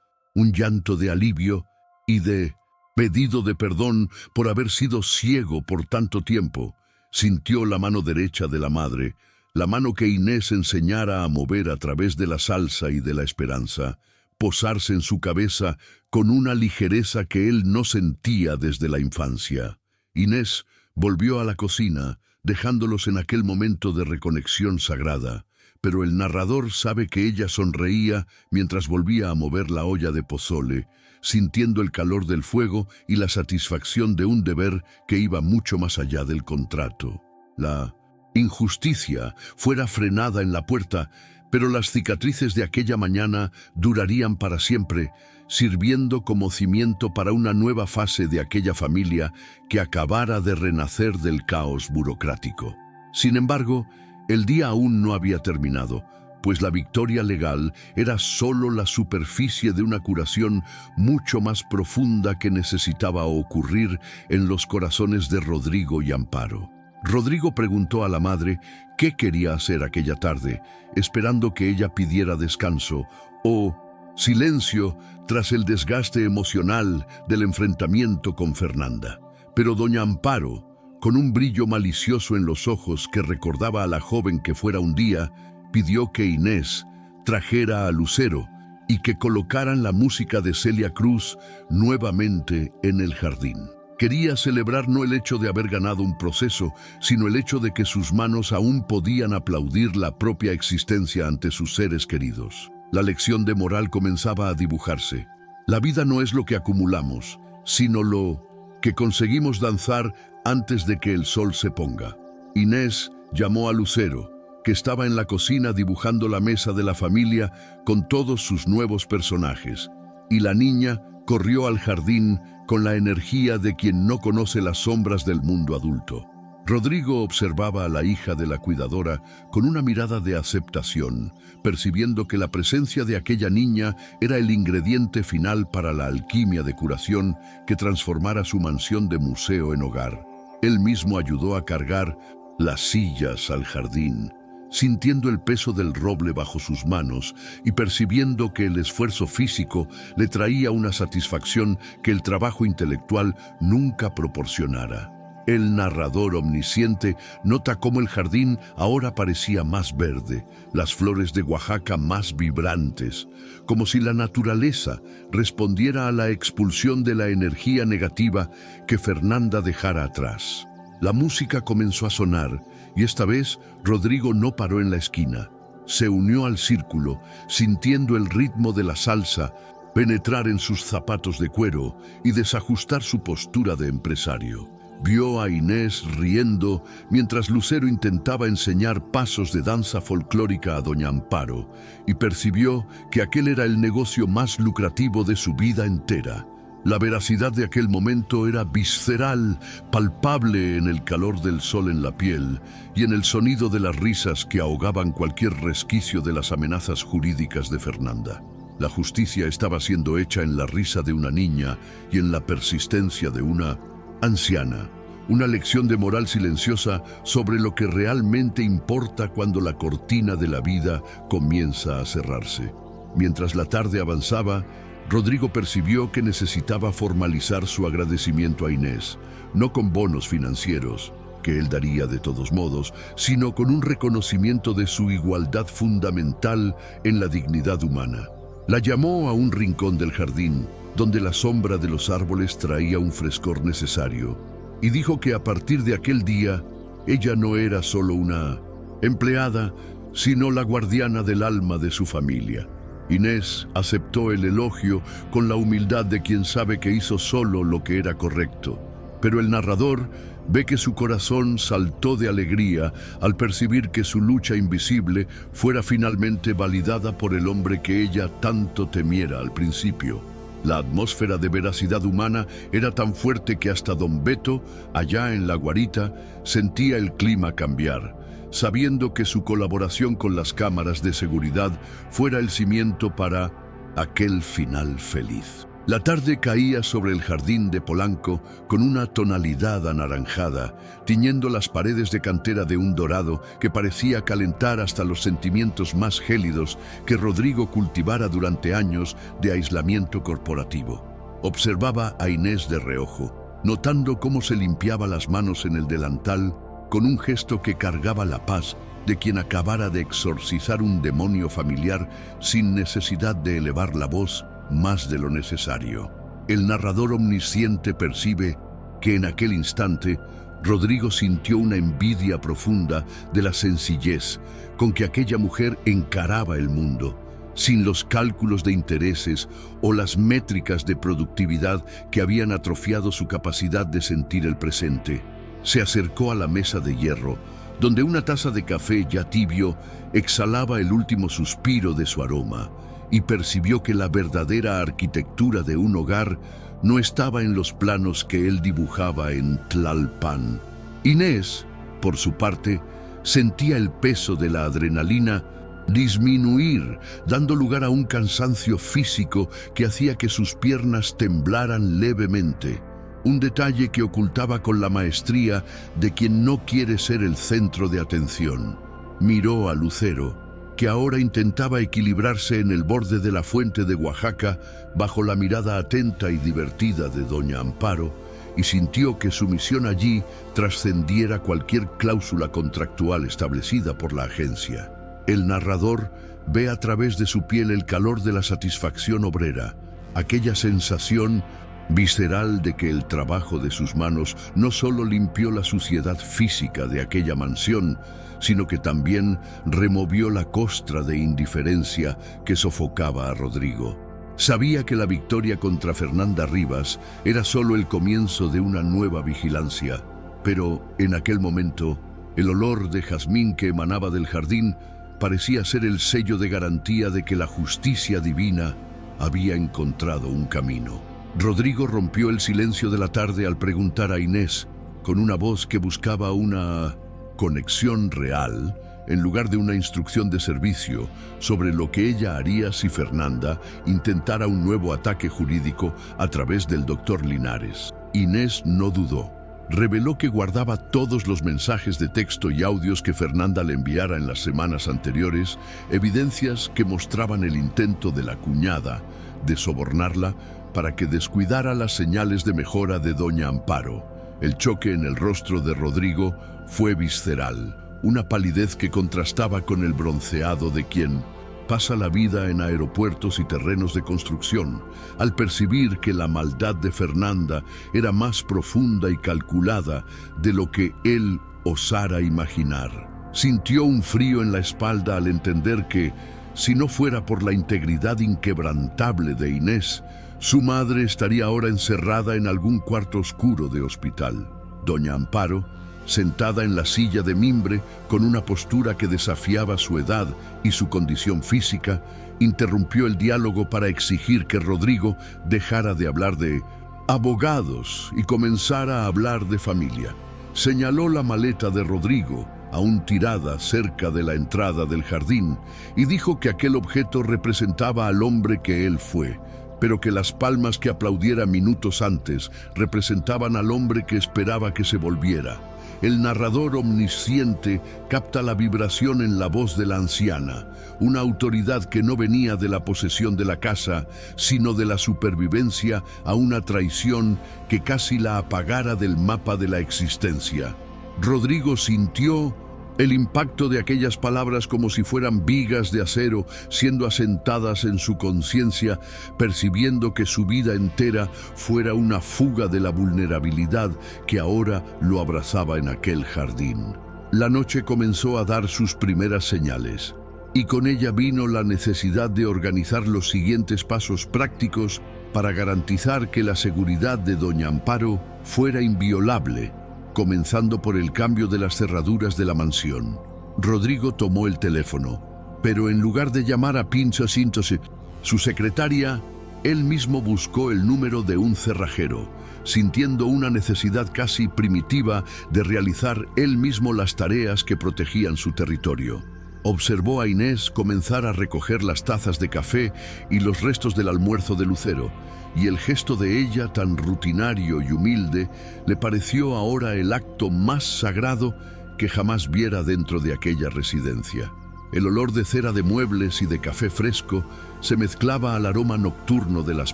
un llanto de alivio y de pedido de perdón por haber sido ciego por tanto tiempo. Sintió la mano derecha de la madre, la mano que Inés enseñara a mover a través de la salsa y de la esperanza, posarse en su cabeza con una ligereza que él no sentía desde la infancia. Inés volvió a la cocina, dejándolos en aquel momento de reconexión sagrada, pero el narrador sabe que ella sonreía mientras volvía a mover la olla de pozole, sintiendo el calor del fuego y la satisfacción de un deber que iba mucho más allá del contrato. La injusticia fuera frenada en la puerta, pero las cicatrices de aquella mañana durarían para siempre, sirviendo como cimiento para una nueva fase de aquella familia que acabara de renacer del caos burocrático. Sin embargo, el día aún no había terminado, pues la victoria legal era solo la superficie de una curación mucho más profunda que necesitaba ocurrir en los corazones de Rodrigo y Amparo. Rodrigo preguntó a la madre qué quería hacer aquella tarde, esperando que ella pidiera descanso o silencio tras el desgaste emocional del enfrentamiento con Fernanda. Pero doña Amparo, con un brillo malicioso en los ojos que recordaba a la joven que fuera un día, pidió que Inés trajera a Lucero y que colocaran la música de Celia Cruz nuevamente en el jardín. Quería celebrar no el hecho de haber ganado un proceso, sino el hecho de que sus manos aún podían aplaudir la propia existencia ante sus seres queridos. La lección de moral comenzaba a dibujarse. La vida no es lo que acumulamos, sino lo que conseguimos danzar antes de que el sol se ponga. Inés llamó a Lucero, que estaba en la cocina dibujando la mesa de la familia con todos sus nuevos personajes, y la niña corrió al jardín con la energía de quien no conoce las sombras del mundo adulto. Rodrigo observaba a la hija de la cuidadora con una mirada de aceptación, percibiendo que la presencia de aquella niña era el ingrediente final para la alquimia de curación que transformara su mansión de museo en hogar. Él mismo ayudó a cargar las sillas al jardín, sintiendo el peso del roble bajo sus manos y percibiendo que el esfuerzo físico le traía una satisfacción que el trabajo intelectual nunca proporcionara. El narrador omnisciente nota cómo el jardín ahora parecía más verde, las flores de Oaxaca más vibrantes, como si la naturaleza respondiera a la expulsión de la energía negativa que Fernanda dejara atrás. La música comenzó a sonar y esta vez Rodrigo no paró en la esquina. Se unió al círculo, sintiendo el ritmo de la salsa penetrar en sus zapatos de cuero y desajustar su postura de empresario. Vio a Inés riendo mientras Lucero intentaba enseñar pasos de danza folclórica a doña Amparo y percibió que aquel era el negocio más lucrativo de su vida entera. La veracidad de aquel momento era visceral, palpable en el calor del sol en la piel y en el sonido de las risas que ahogaban cualquier resquicio de las amenazas jurídicas de Fernanda. La justicia estaba siendo hecha en la risa de una niña y en la persistencia de una anciana, una lección de moral silenciosa sobre lo que realmente importa cuando la cortina de la vida comienza a cerrarse. Mientras la tarde avanzaba, Rodrigo percibió que necesitaba formalizar su agradecimiento a Inés, no con bonos financieros, que él daría de todos modos, sino con un reconocimiento de su igualdad fundamental en la dignidad humana. La llamó a un rincón del jardín, donde la sombra de los árboles traía un frescor necesario, y dijo que a partir de aquel día, ella no era solo una empleada, sino la guardiana del alma de su familia. Inés aceptó el elogio con la humildad de quien sabe que hizo solo lo que era correcto, pero el narrador ve que su corazón saltó de alegría al percibir que su lucha invisible fuera finalmente validada por el hombre que ella tanto temiera al principio. La atmósfera de veracidad humana era tan fuerte que hasta don Beto, allá en la guarita, sentía el clima cambiar, sabiendo que su colaboración con las cámaras de seguridad fuera el cimiento para aquel final feliz. La tarde caía sobre el jardín de Polanco con una tonalidad anaranjada, tiñendo las paredes de cantera de un dorado que parecía calentar hasta los sentimientos más gélidos que Rodrigo cultivara durante años de aislamiento corporativo. Observaba a Inés de reojo, notando cómo se limpiaba las manos en el delantal con un gesto que cargaba la paz de quien acabara de exorcizar un demonio familiar sin necesidad de elevar la voz más de lo necesario. El narrador omnisciente percibe que en aquel instante Rodrigo sintió una envidia profunda de la sencillez con que aquella mujer encaraba el mundo, sin los cálculos de intereses o las métricas de productividad que habían atrofiado su capacidad de sentir el presente. Se acercó a la mesa de hierro, donde una taza de café ya tibio exhalaba el último suspiro de su aroma, y percibió que la verdadera arquitectura de un hogar no estaba en los planos que él dibujaba en Tlalpan. Inés, por su parte, sentía el peso de la adrenalina disminuir, dando lugar a un cansancio físico que hacía que sus piernas temblaran levemente. Un detalle que ocultaba con la maestría de quien no quiere ser el centro de atención. Miró a Lucero, que ahora intentaba equilibrarse en el borde de la fuente de Oaxaca bajo la mirada atenta y divertida de doña Amparo, y sintió que su misión allí trascendiera cualquier cláusula contractual establecida por la agencia. El narrador ve a través de su piel el calor de la satisfacción obrera, aquella sensación visceral de que el trabajo de sus manos no solo limpió la suciedad física de aquella mansión, sino que también removió la costra de indiferencia que sofocaba a Rodrigo. Sabía que la victoria contra Fernanda Rivas era solo el comienzo de una nueva vigilancia, pero en aquel momento el olor de jazmín que emanaba del jardín parecía ser el sello de garantía de que la justicia divina había encontrado un camino. Rodrigo rompió el silencio de la tarde al preguntar a Inés, con una voz que buscaba una conexión real, en lugar de una instrucción de servicio, sobre lo que ella haría si Fernanda intentara un nuevo ataque jurídico a través del doctor Linares. Inés no dudó. Reveló que guardaba todos los mensajes de texto y audios que Fernanda le enviara en las semanas anteriores, evidencias que mostraban el intento de la cuñada de sobornarla para que descuidara las señales de mejora de doña Amparo. El choque en el rostro de Rodrigo fue visceral, una palidez que contrastaba con el bronceado de quien pasa la vida en aeropuertos y terrenos de construcción, al percibir que la maldad de Fernanda era más profunda y calculada de lo que él osara imaginar. Sintió un frío en la espalda al entender que, si no fuera por la integridad inquebrantable de Inés, su madre estaría ahora encerrada en algún cuarto oscuro de hospital. Doña Amparo, sentada en la silla de mimbre, con una postura que desafiaba su edad y su condición física, interrumpió el diálogo para exigir que Rodrigo dejara de hablar de abogados y comenzara a hablar de familia. Señaló la maleta de Rodrigo, aún tirada cerca de la entrada del jardín, y dijo que aquel objeto representaba al hombre que él fue, pero que las palmas que aplaudiera minutos antes representaban al hombre que esperaba que se volviera. El narrador omnisciente capta la vibración en la voz de la anciana, una autoridad que no venía de la posesión de la casa, sino de la supervivencia a una traición que casi la apagara del mapa de la existencia. Rodrigo sintió el impacto de aquellas palabras como si fueran vigas de acero siendo asentadas en su conciencia, percibiendo que su vida entera fuera una fuga de la vulnerabilidad que ahora lo abrazaba en aquel jardín. La noche comenzó a dar sus primeras señales, y con ella vino la necesidad de organizar los siguientes pasos prácticos para garantizar que la seguridad de doña Amparo fuera inviolable, comenzando por el cambio de las cerraduras de la mansión. Rodrigo tomó el teléfono, pero en lugar de llamar a Pincha Síntose, su secretaria, él mismo buscó el número de un cerrajero, sintiendo una necesidad casi primitiva de realizar él mismo las tareas que protegían su territorio. Observó a Inés comenzar a recoger las tazas de café y los restos del almuerzo de Lucero, y el gesto de ella, tan rutinario y humilde, le pareció ahora el acto más sagrado que jamás viera dentro de aquella residencia. El olor de cera de muebles y de café fresco se mezclaba al aroma nocturno de las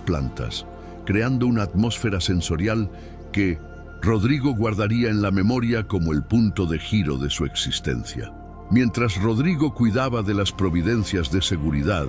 plantas, creando una atmósfera sensorial que Rodrigo guardaría en la memoria como el punto de giro de su existencia. Mientras Rodrigo cuidaba de las providencias de seguridad,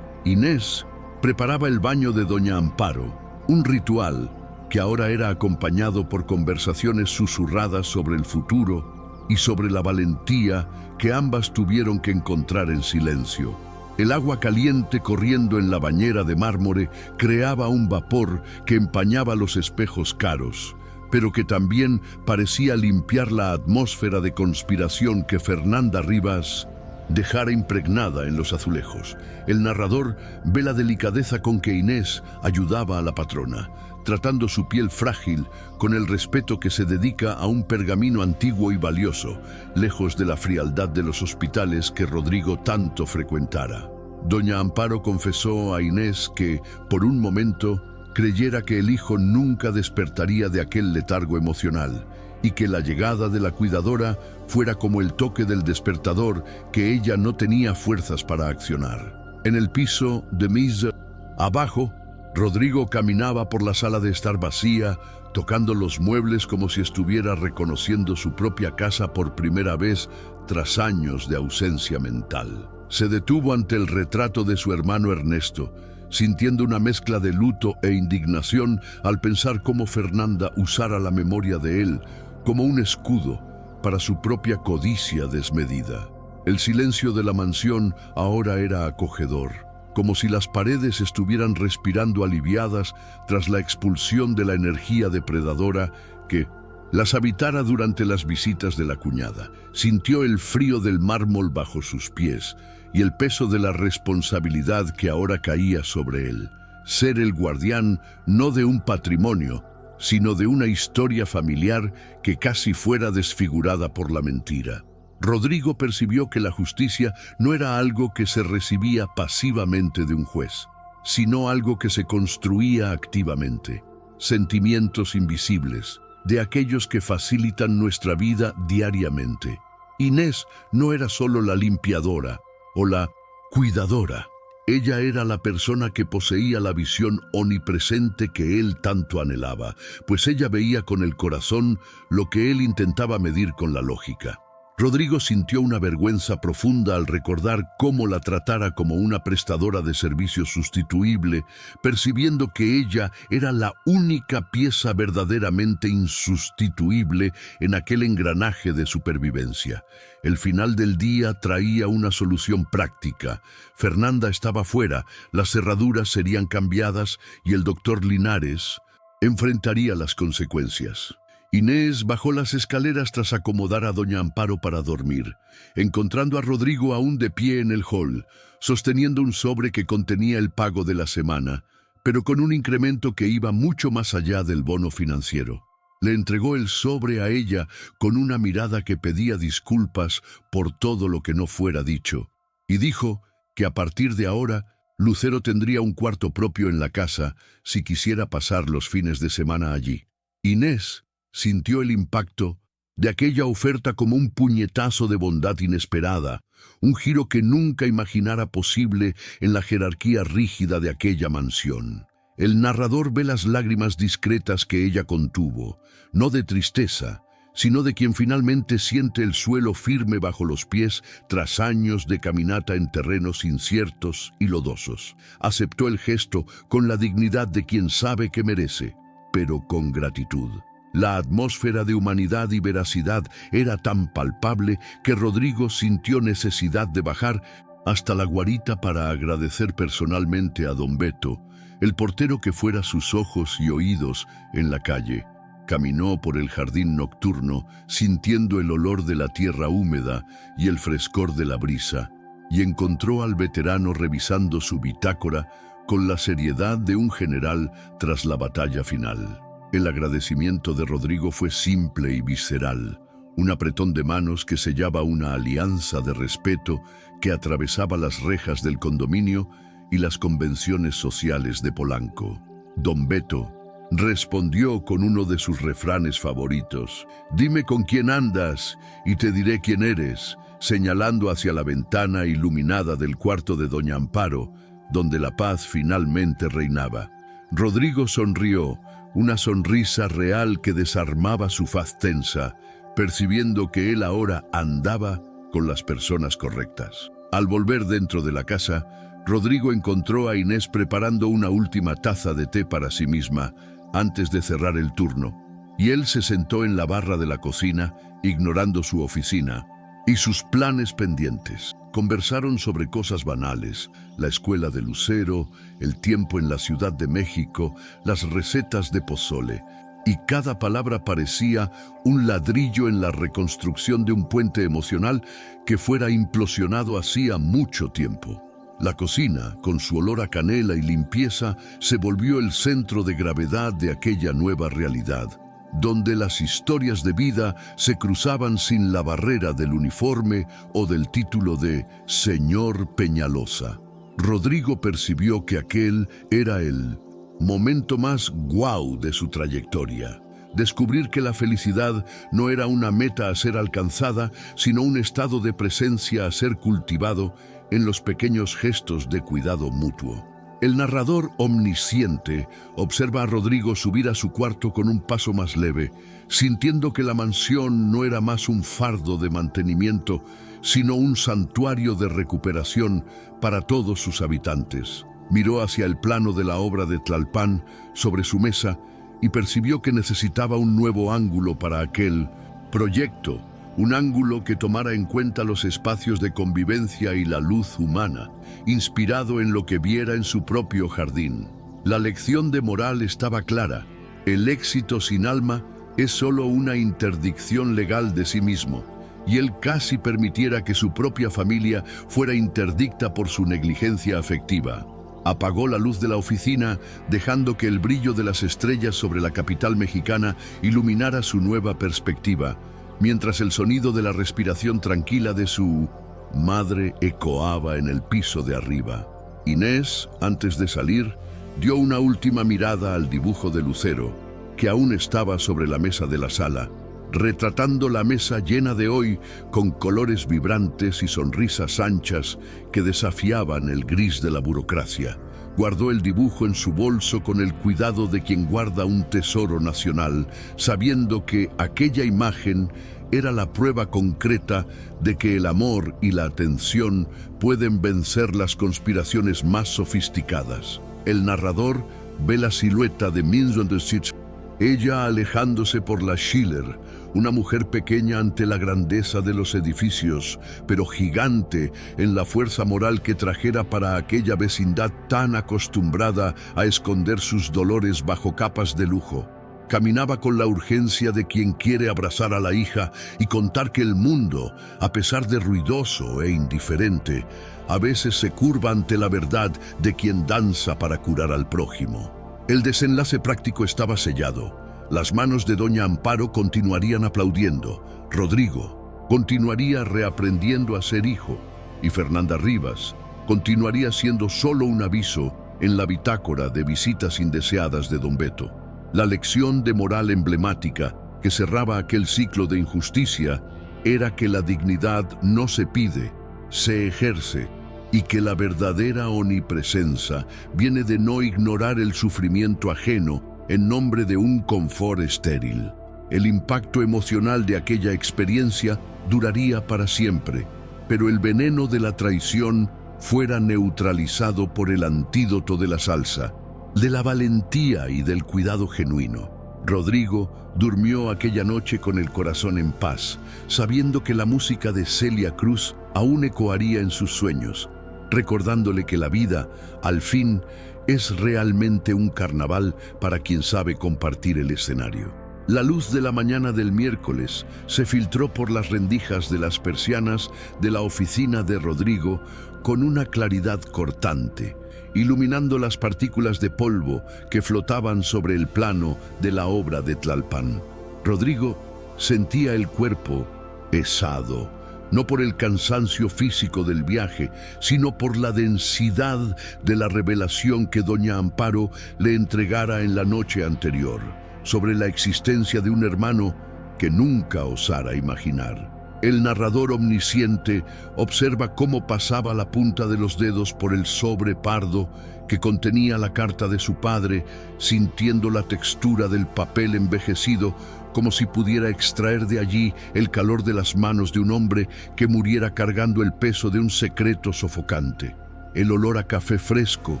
Inés preparaba el baño de doña Amparo, un ritual que ahora era acompañado por conversaciones susurradas sobre el futuro y sobre la valentía que ambas tuvieron que encontrar en silencio. El agua caliente corriendo en la bañera de mármore creaba un vapor que empañaba los espejos caros, pero que también parecía limpiar la atmósfera de conspiración que Fernanda Rivas dejara impregnada en los azulejos. El narrador ve la delicadeza con que Inés ayudaba a la patrona, tratando su piel frágil con el respeto que se dedica a un pergamino antiguo y valioso, lejos de la frialdad de los hospitales que Rodrigo tanto frecuentara. Doña Amparo confesó a Inés que, por un momento, creyera que el hijo nunca despertaría de aquel letargo emocional y que la llegada de la cuidadora fuera como el toque del despertador, que ella no tenía fuerzas para accionar. En el piso de Mise, abajo, Rodrigo caminaba por la sala de estar vacía, tocando los muebles como si estuviera reconociendo su propia casa por primera vez tras años de ausencia mental. Se detuvo ante el retrato de su hermano Ernesto, sintiendo una mezcla de luto e indignación al pensar cómo Fernanda usara la memoria de él como un escudo para su propia codicia desmedida. El silencio de la mansión ahora era acogedor, como si las paredes estuvieran respirando aliviadas tras la expulsión de la energía depredadora que las habitara durante las visitas de la cuñada. Sintió el frío del mármol bajo sus pies y el peso de la responsabilidad que ahora caía sobre él. Ser el guardián no de un patrimonio, sino de una historia familiar que casi fuera desfigurada por la mentira. Rodrigo percibió que la justicia no era algo que se recibía pasivamente de un juez, sino algo que se construía activamente. Sentimientos invisibles, de aquellos que facilitan nuestra vida diariamente. Inés no era solo la limpiadora o la cuidadora. Ella era la persona que poseía la visión omnipresente que él tanto anhelaba, pues ella veía con el corazón lo que él intentaba medir con la lógica. Rodrigo sintió una vergüenza profunda al recordar cómo la tratara como una prestadora de servicios sustituible, percibiendo que ella era la única pieza verdaderamente insustituible en aquel engranaje de supervivencia. El final del día traía una solución práctica. Fernanda estaba fuera, las cerraduras serían cambiadas y el doctor Linares enfrentaría las consecuencias. Inés bajó las escaleras tras acomodar a doña Amparo para dormir, encontrando a Rodrigo aún de pie en el hall, sosteniendo un sobre que contenía el pago de la semana, pero con un incremento que iba mucho más allá del bono financiero. Le entregó el sobre a ella con una mirada que pedía disculpas por todo lo que no fuera dicho, y dijo que a partir de ahora Lucero tendría un cuarto propio en la casa si quisiera pasar los fines de semana allí. Inés sintió el impacto de aquella oferta como un puñetazo de bondad inesperada, un giro que nunca imaginara posible en la jerarquía rígida de aquella mansión. El narrador ve las lágrimas discretas que ella contuvo, no de tristeza, sino de quien finalmente siente el suelo firme bajo los pies tras años de caminata en terrenos inciertos y lodosos. Aceptó el gesto con la dignidad de quien sabe que merece, pero con gratitud. La atmósfera de humanidad y veracidad era tan palpable que Rodrigo sintió necesidad de bajar hasta la guarita para agradecer personalmente a don Beto, el portero que fuera sus ojos y oídos en la calle. Caminó por el jardín nocturno, sintiendo el olor de la tierra húmeda y el frescor de la brisa, y encontró al veterano revisando su bitácora con la seriedad de un general tras la batalla final. El agradecimiento de Rodrigo fue simple y visceral, un apretón de manos que sellaba una alianza de respeto que atravesaba las rejas del condominio y las convenciones sociales de Polanco. Don Beto respondió con uno de sus refranes favoritos: «Dime con quién andas y te diré quién eres», señalando hacia la ventana iluminada del cuarto de doña Amparo, donde la paz finalmente reinaba. Rodrigo sonrió, una sonrisa real que desarmaba su faz tensa, percibiendo que él ahora andaba con las personas correctas. Al volver dentro de la casa, Rodrigo encontró a Inés preparando una última taza de té para sí misma antes de cerrar el turno, y él se sentó en la barra de la cocina, ignorando su oficina y sus planes pendientes. Conversaron sobre cosas banales, la escuela de Lucero, el tiempo en la Ciudad de México, las recetas de pozole, y cada palabra parecía un ladrillo en la reconstrucción de un puente emocional que fuera implosionado hacía mucho tiempo. La cocina, con su olor a canela y limpieza, se volvió el centro de gravedad de aquella nueva realidad, donde las historias de vida se cruzaban sin la barrera del uniforme o del título de Señor Peñalosa. Rodrigo percibió que aquel era el momento más guau de su trayectoria. Descubrir que la felicidad no era una meta a ser alcanzada, sino un estado de presencia a ser cultivado en los pequeños gestos de cuidado mutuo. El narrador omnisciente observa a Rodrigo subir a su cuarto con un paso más leve, sintiendo que la mansión no era más un fardo de mantenimiento, sino un santuario de recuperación para todos sus habitantes. Miró hacia el plano de la obra de Tlalpan sobre su mesa y percibió que necesitaba un nuevo ángulo para aquel proyecto, un ángulo que tomara en cuenta los espacios de convivencia y la luz humana, inspirado en lo que viera en su propio jardín. La lección de moral estaba clara: el éxito sin alma es solo una interdicción legal de sí mismo, y él casi permitiera que su propia familia fuera interdicta por su negligencia afectiva. Apagó la luz de la oficina, dejando que el brillo de las estrellas sobre la capital mexicana iluminara su nueva perspectiva, mientras el sonido de la respiración tranquila de su madre ecoaba en el piso de arriba. Inés, antes de salir, dio una última mirada al dibujo de Lucero, que aún estaba sobre la mesa de la sala, retratando la mesa llena de hoy con colores vibrantes y sonrisas anchas que desafiaban el gris de la burocracia. Guardó el dibujo en su bolso con el cuidado de quien guarda un tesoro nacional, sabiendo que aquella imagen era la prueba concreta de que el amor y la atención pueden vencer las conspiraciones más sofisticadas. El narrador ve la silueta de Minson de Sitz, ella alejándose por la Schiller, una mujer pequeña ante la grandeza de los edificios, pero gigante en la fuerza moral que trajera para aquella vecindad tan acostumbrada a esconder sus dolores bajo capas de lujo. Caminaba con la urgencia de quien quiere abrazar a la hija y contar que el mundo, a pesar de ruidoso e indiferente, a veces se curva ante la verdad de quien danza para curar al prójimo. El desenlace práctico estaba sellado. Las manos de doña Amparo continuarían aplaudiendo, Rodrigo continuaría reaprendiendo a ser hijo, y Fernanda Rivas continuaría siendo solo un aviso en la bitácora de visitas indeseadas de don Beto. La lección de moral emblemática que cerraba aquel ciclo de injusticia era que la dignidad no se pide, se ejerce, y que la verdadera omnipresencia viene de no ignorar el sufrimiento ajeno en nombre de un confort estéril. El impacto emocional de aquella experiencia duraría para siempre, pero el veneno de la traición fuera neutralizado por el antídoto de la salsa, de la valentía y del cuidado genuino. Rodrigo durmió aquella noche con el corazón en paz, sabiendo que la música de Celia Cruz aún ecoaría en sus sueños, recordándole que la vida, al fin, es realmente un carnaval para quien sabe compartir el escenario. La luz de la mañana del miércoles se filtró por las rendijas de las persianas de la oficina de Rodrigo con una claridad cortante, iluminando las partículas de polvo que flotaban sobre el plano de la obra de Tlalpan. Rodrigo sentía el cuerpo pesado, no por el cansancio físico del viaje, sino por la densidad de la revelación que doña Amparo le entregara en la noche anterior, sobre la existencia de un hermano que nunca osara imaginar. El narrador omnisciente observa cómo pasaba la punta de los dedos por el sobre pardo que contenía la carta de su padre, sintiendo la textura del papel envejecido, como si pudiera extraer de allí el calor de las manos de un hombre que muriera cargando el peso de un secreto sofocante. El olor a café fresco,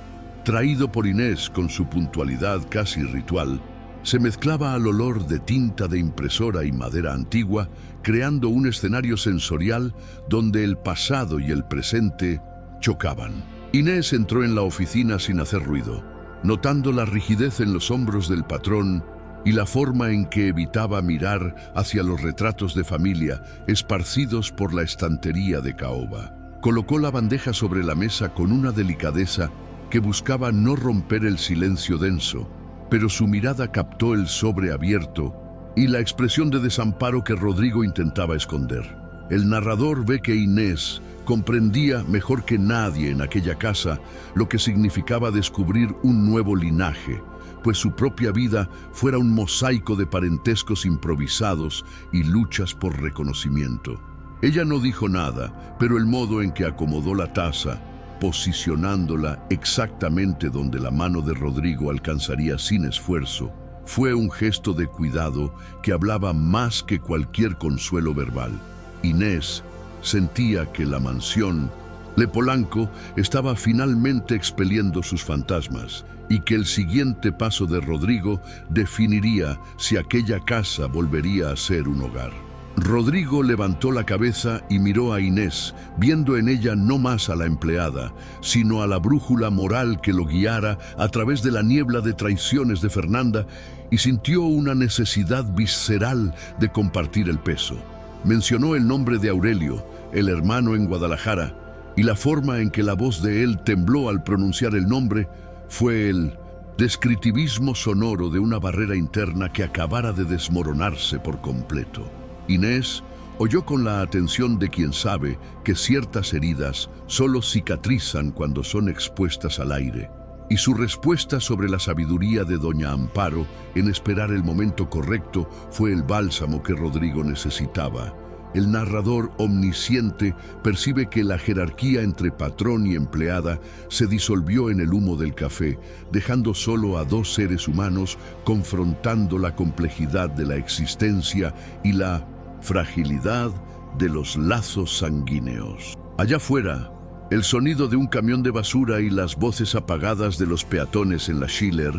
traído por Inés con su puntualidad casi ritual, se mezclaba al olor de tinta de impresora y madera antigua, creando un escenario sensorial donde el pasado y el presente chocaban. Inés entró en la oficina sin hacer ruido, notando la rigidez en los hombros del patrón y la forma en que evitaba mirar hacia los retratos de familia esparcidos por la estantería de caoba. Colocó la bandeja sobre la mesa con una delicadeza que buscaba no romper el silencio denso, pero su mirada captó el sobre abierto y la expresión de desamparo que Rodrigo intentaba esconder. El narrador ve que Inés comprendía mejor que nadie en aquella casa lo que significaba descubrir un nuevo linaje, pues su propia vida fuera un mosaico de parentescos improvisados y luchas por reconocimiento. Ella no dijo nada, pero el modo en que acomodó la taza, posicionándola exactamente donde la mano de Rodrigo alcanzaría sin esfuerzo, fue un gesto de cuidado que hablaba más que cualquier consuelo verbal. Inés sentía que la mansión Le Polanco estaba finalmente expeliendo sus fantasmas y que el siguiente paso de Rodrigo definiría si aquella casa volvería a ser un hogar. Rodrigo levantó la cabeza y miró a Inés, viendo en ella no más a la empleada, sino a la brújula moral que lo guiara a través de la niebla de traiciones de Fernanda, y sintió una necesidad visceral de compartir el peso. Mencionó el nombre de Aurelio, el hermano en Guadalajara, y la forma en que la voz de él tembló al pronunciar el nombre fue el descriptivismo sonoro de una barrera interna que acabara de desmoronarse por completo. Inés oyó con la atención de quien sabe que ciertas heridas solo cicatrizan cuando son expuestas al aire, y su respuesta sobre la sabiduría de doña Amparo en esperar el momento correcto fue el bálsamo que Rodrigo necesitaba. El narrador omnisciente percibe que la jerarquía entre patrón y empleada se disolvió en el humo del café, dejando solo a dos seres humanos confrontando la complejidad de la existencia y la fragilidad de los lazos sanguíneos. Allá afuera, el sonido de un camión de basura y las voces apagadas de los peatones en la Schiller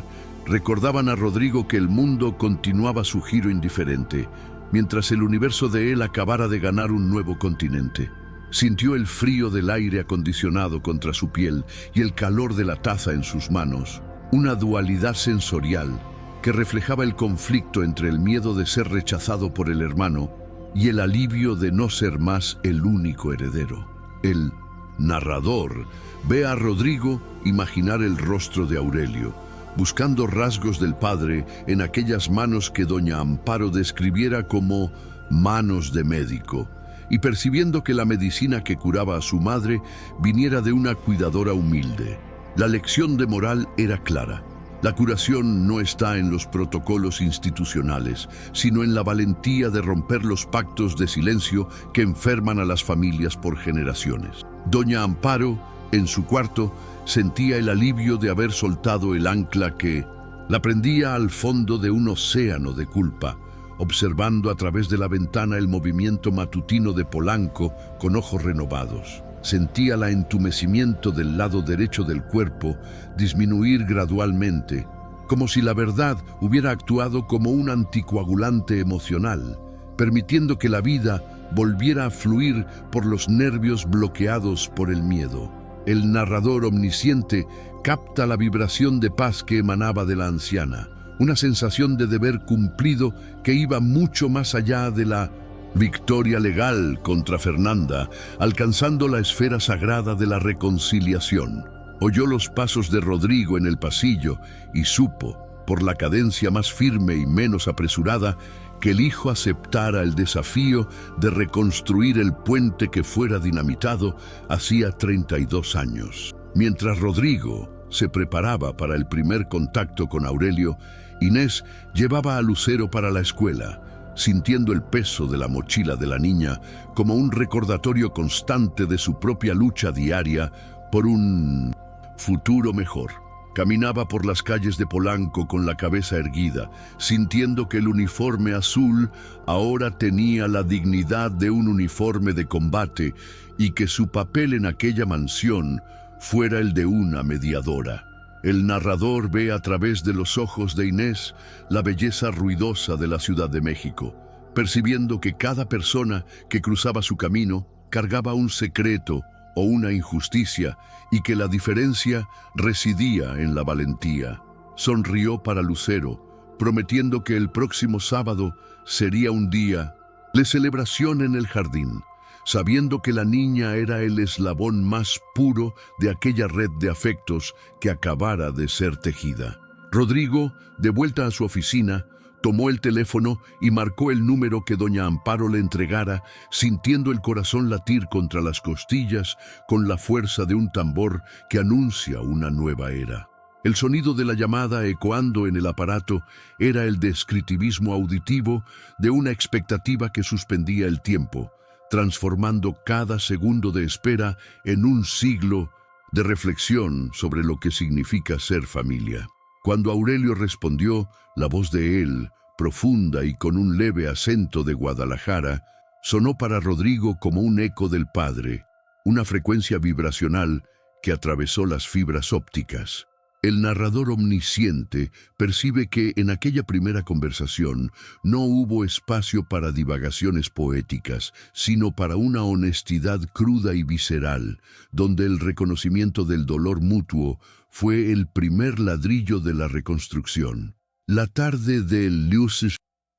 recordaban a Rodrigo que el mundo continuaba su giro indiferente, mientras el universo de él acabara de ganar un nuevo continente. Sintió el frío del aire acondicionado contra su piel y el calor de la taza en sus manos, una dualidad sensorial que reflejaba el conflicto entre el miedo de ser rechazado por el hermano y el alivio de no ser más el único heredero. El narrador ve a Rodrigo imaginar el rostro de Aurelio, buscando rasgos del padre en aquellas manos que doña Amparo describiera como manos de médico, y percibiendo que la medicina que curaba a su madre viniera de una cuidadora humilde. La lección de moral era clara. La curación no está en los protocolos institucionales, sino en la valentía de romper los pactos de silencio que enferman a las familias por generaciones. Doña Amparo, en su cuarto, sentía el alivio de haber soltado el ancla que la prendía al fondo de un océano de culpa, observando a través de la ventana el movimiento matutino de Polanco con ojos renovados. Sentía el entumecimiento del lado derecho del cuerpo disminuir gradualmente, como si la verdad hubiera actuado como un anticoagulante emocional, permitiendo que la vida volviera a fluir por los nervios bloqueados por el miedo. El narrador omnisciente capta la vibración de paz que emanaba de la anciana, una sensación de deber cumplido que iba mucho más allá de la victoria legal contra Fernanda, alcanzando la esfera sagrada de la reconciliación. Oyó los pasos de Rodrigo en el pasillo y supo, por la cadencia más firme y menos apresurada, que el hijo aceptara el desafío de reconstruir el puente que fuera dinamitado hacía 32 años. Mientras Rodrigo se preparaba para el primer contacto con Aurelio, Inés llevaba a Lucero para la escuela, sintiendo el peso de la mochila de la niña como un recordatorio constante de su propia lucha diaria por un futuro mejor. Caminaba por las calles de Polanco con la cabeza erguida, sintiendo que el uniforme azul ahora tenía la dignidad de un uniforme de combate y que su papel en aquella mansión fuera el de una mediadora. El narrador ve a través de los ojos de Inés la belleza ruidosa de la Ciudad de México, percibiendo que cada persona que cruzaba su camino cargaba un secreto o una injusticia y que la diferencia residía en la valentía. Sonrió para Lucero, prometiendo que el próximo sábado sería un día de celebración en el jardín, sabiendo que la niña era el eslabón más puro de aquella red de afectos que acabara de ser tejida. Rodrigo, de vuelta a su oficina, tomó el teléfono y marcó el número que doña Amparo le entregara, sintiendo el corazón latir contra las costillas con la fuerza de un tambor que anuncia una nueva era. El sonido de la llamada ecoando en el aparato era el descriptivismo auditivo de una expectativa que suspendía el tiempo, transformando cada segundo de espera en un siglo de reflexión sobre lo que significa ser familia. Cuando Aurelio respondió, la voz de él, profunda y con un leve acento de Guadalajara, sonó para Rodrigo como un eco del padre, una frecuencia vibracional que atravesó las fibras ópticas. El narrador omnisciente percibe que en aquella primera conversación no hubo espacio para divagaciones poéticas, sino para una honestidad cruda y visceral, donde el reconocimiento del dolor mutuo fue el primer ladrillo de la reconstrucción. La tarde del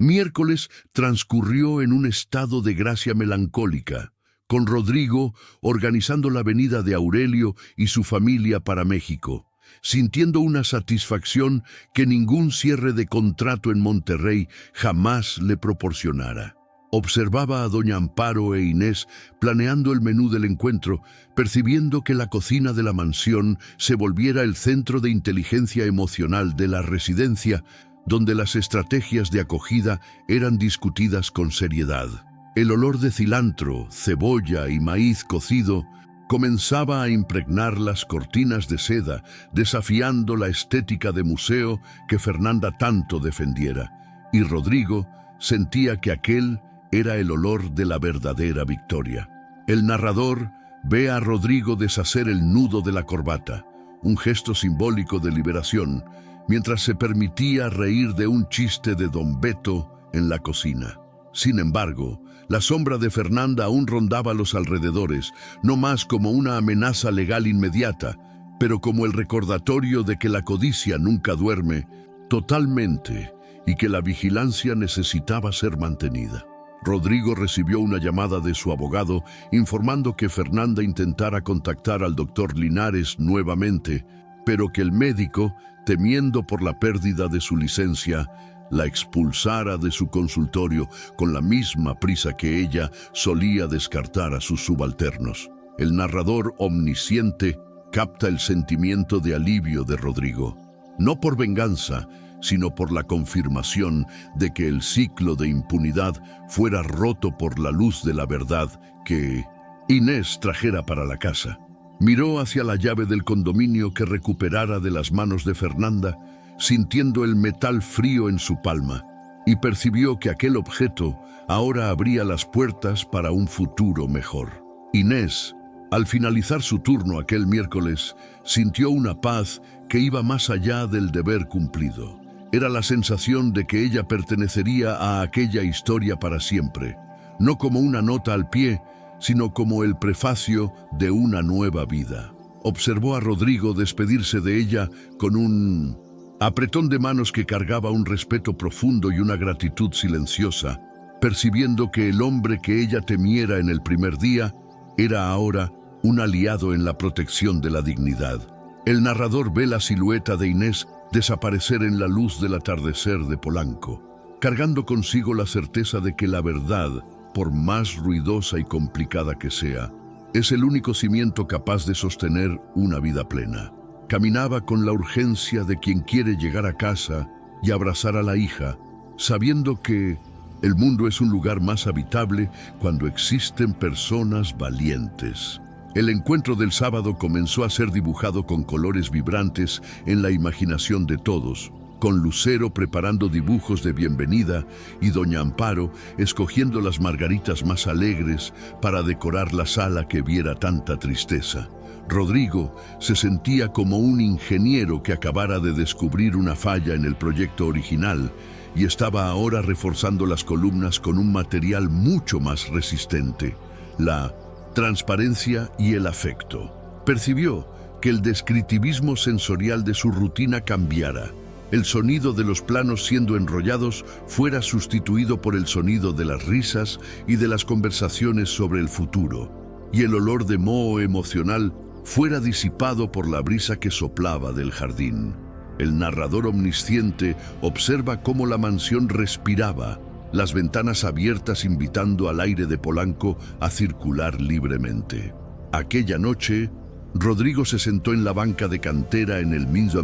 miércoles transcurrió en un estado de gracia melancólica, con Rodrigo organizando la venida de Aurelio y su familia para México, sintiendo una satisfacción que ningún cierre de contrato en Monterrey jamás le proporcionara. Observaba a doña Amparo e Inés planeando el menú del encuentro, percibiendo que la cocina de la mansión se volviera el centro de inteligencia emocional de la residencia, donde las estrategias de acogida eran discutidas con seriedad. El olor de cilantro, cebolla y maíz cocido comenzaba a impregnar las cortinas de seda, desafiando la estética de museo que Fernanda tanto defendiera, y Rodrigo sentía que aquel era el olor de la verdadera victoria. El narrador ve a Rodrigo deshacer el nudo de la corbata, un gesto simbólico de liberación, mientras se permitía reír de un chiste de Don Beto en la cocina. Sin embargo, la sombra de Fernanda aún rondaba los alrededores, no más como una amenaza legal inmediata, pero como el recordatorio de que la codicia nunca duerme totalmente y que la vigilancia necesitaba ser mantenida. Rodrigo recibió una llamada de su abogado informando que Fernanda intentara contactar al doctor Linares nuevamente, pero que el médico, temiendo por la pérdida de su licencia, la expulsara de su consultorio con la misma prisa que ella solía descartar a sus subalternos. El narrador omnisciente capta el sentimiento de alivio de Rodrigo, no por venganza, sino por la confirmación de que el ciclo de impunidad fuera roto por la luz de la verdad que Inés trajera para la casa. Miró hacia la llave del condominio que recuperara de las manos de Fernanda, sintiendo el metal frío en su palma, y percibió que aquel objeto ahora abría las puertas para un futuro mejor. Inés, al finalizar su turno aquel miércoles, sintió una paz que iba más allá del deber cumplido. Era la sensación de que ella pertenecería a aquella historia para siempre, no como una nota al pie, sino como el prefacio de una nueva vida. Observó a Rodrigo despedirse de ella con un apretón de manos que cargaba un respeto profundo y una gratitud silenciosa, percibiendo que el hombre que ella temiera en el primer día era ahora un aliado en la protección de la dignidad. El narrador ve la silueta de Inés desaparecer en la luz del atardecer de Polanco, cargando consigo la certeza de que la verdad, por más ruidosa y complicada que sea, es el único cimiento capaz de sostener una vida plena. Caminaba con la urgencia de quien quiere llegar a casa y abrazar a la hija, sabiendo que El mundo es un lugar más habitable cuando existen personas valientes. El encuentro del sábado comenzó a ser dibujado con colores vibrantes en la imaginación de todos, con Lucero preparando dibujos de bienvenida y doña Amparo escogiendo las margaritas más alegres para decorar la sala que viera tanta tristeza. Rodrigo se sentía como un ingeniero que acabara de descubrir una falla en el proyecto original y estaba ahora reforzando las columnas con un material mucho más resistente, la transparencia y el afecto. Percibió que el descriptivismo sensorial de su rutina cambiara. El sonido de los planos siendo enrollados fuera sustituido por el sonido de las risas y de las conversaciones sobre el futuro, y el olor de moho emocional fuera disipado por la brisa que soplaba del jardín. El narrador omnisciente observa cómo la mansión respiraba, las ventanas abiertas invitando al aire de Polanco a circular libremente. Aquella noche, Rodrigo se sentó en la banca de cantera en el mismo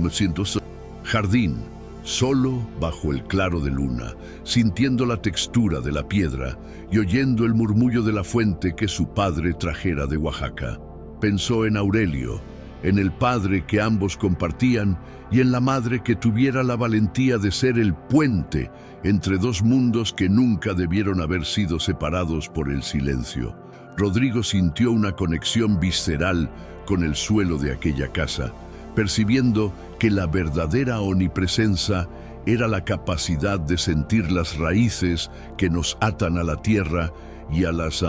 jardín, solo bajo el claro de luna, sintiendo la textura de la piedra y oyendo el murmullo de la fuente que su padre trajera de Oaxaca. Pensó en Aurelio, en el padre que ambos compartían y en la madre que tuviera la valentía de ser el puente entre dos mundos que nunca debieron haber sido separados por el silencio. Rodrigo sintió una conexión visceral con el suelo de aquella casa, percibiendo que la verdadera omnipresencia era la capacidad de sentir las raíces que nos atan a la tierra y a las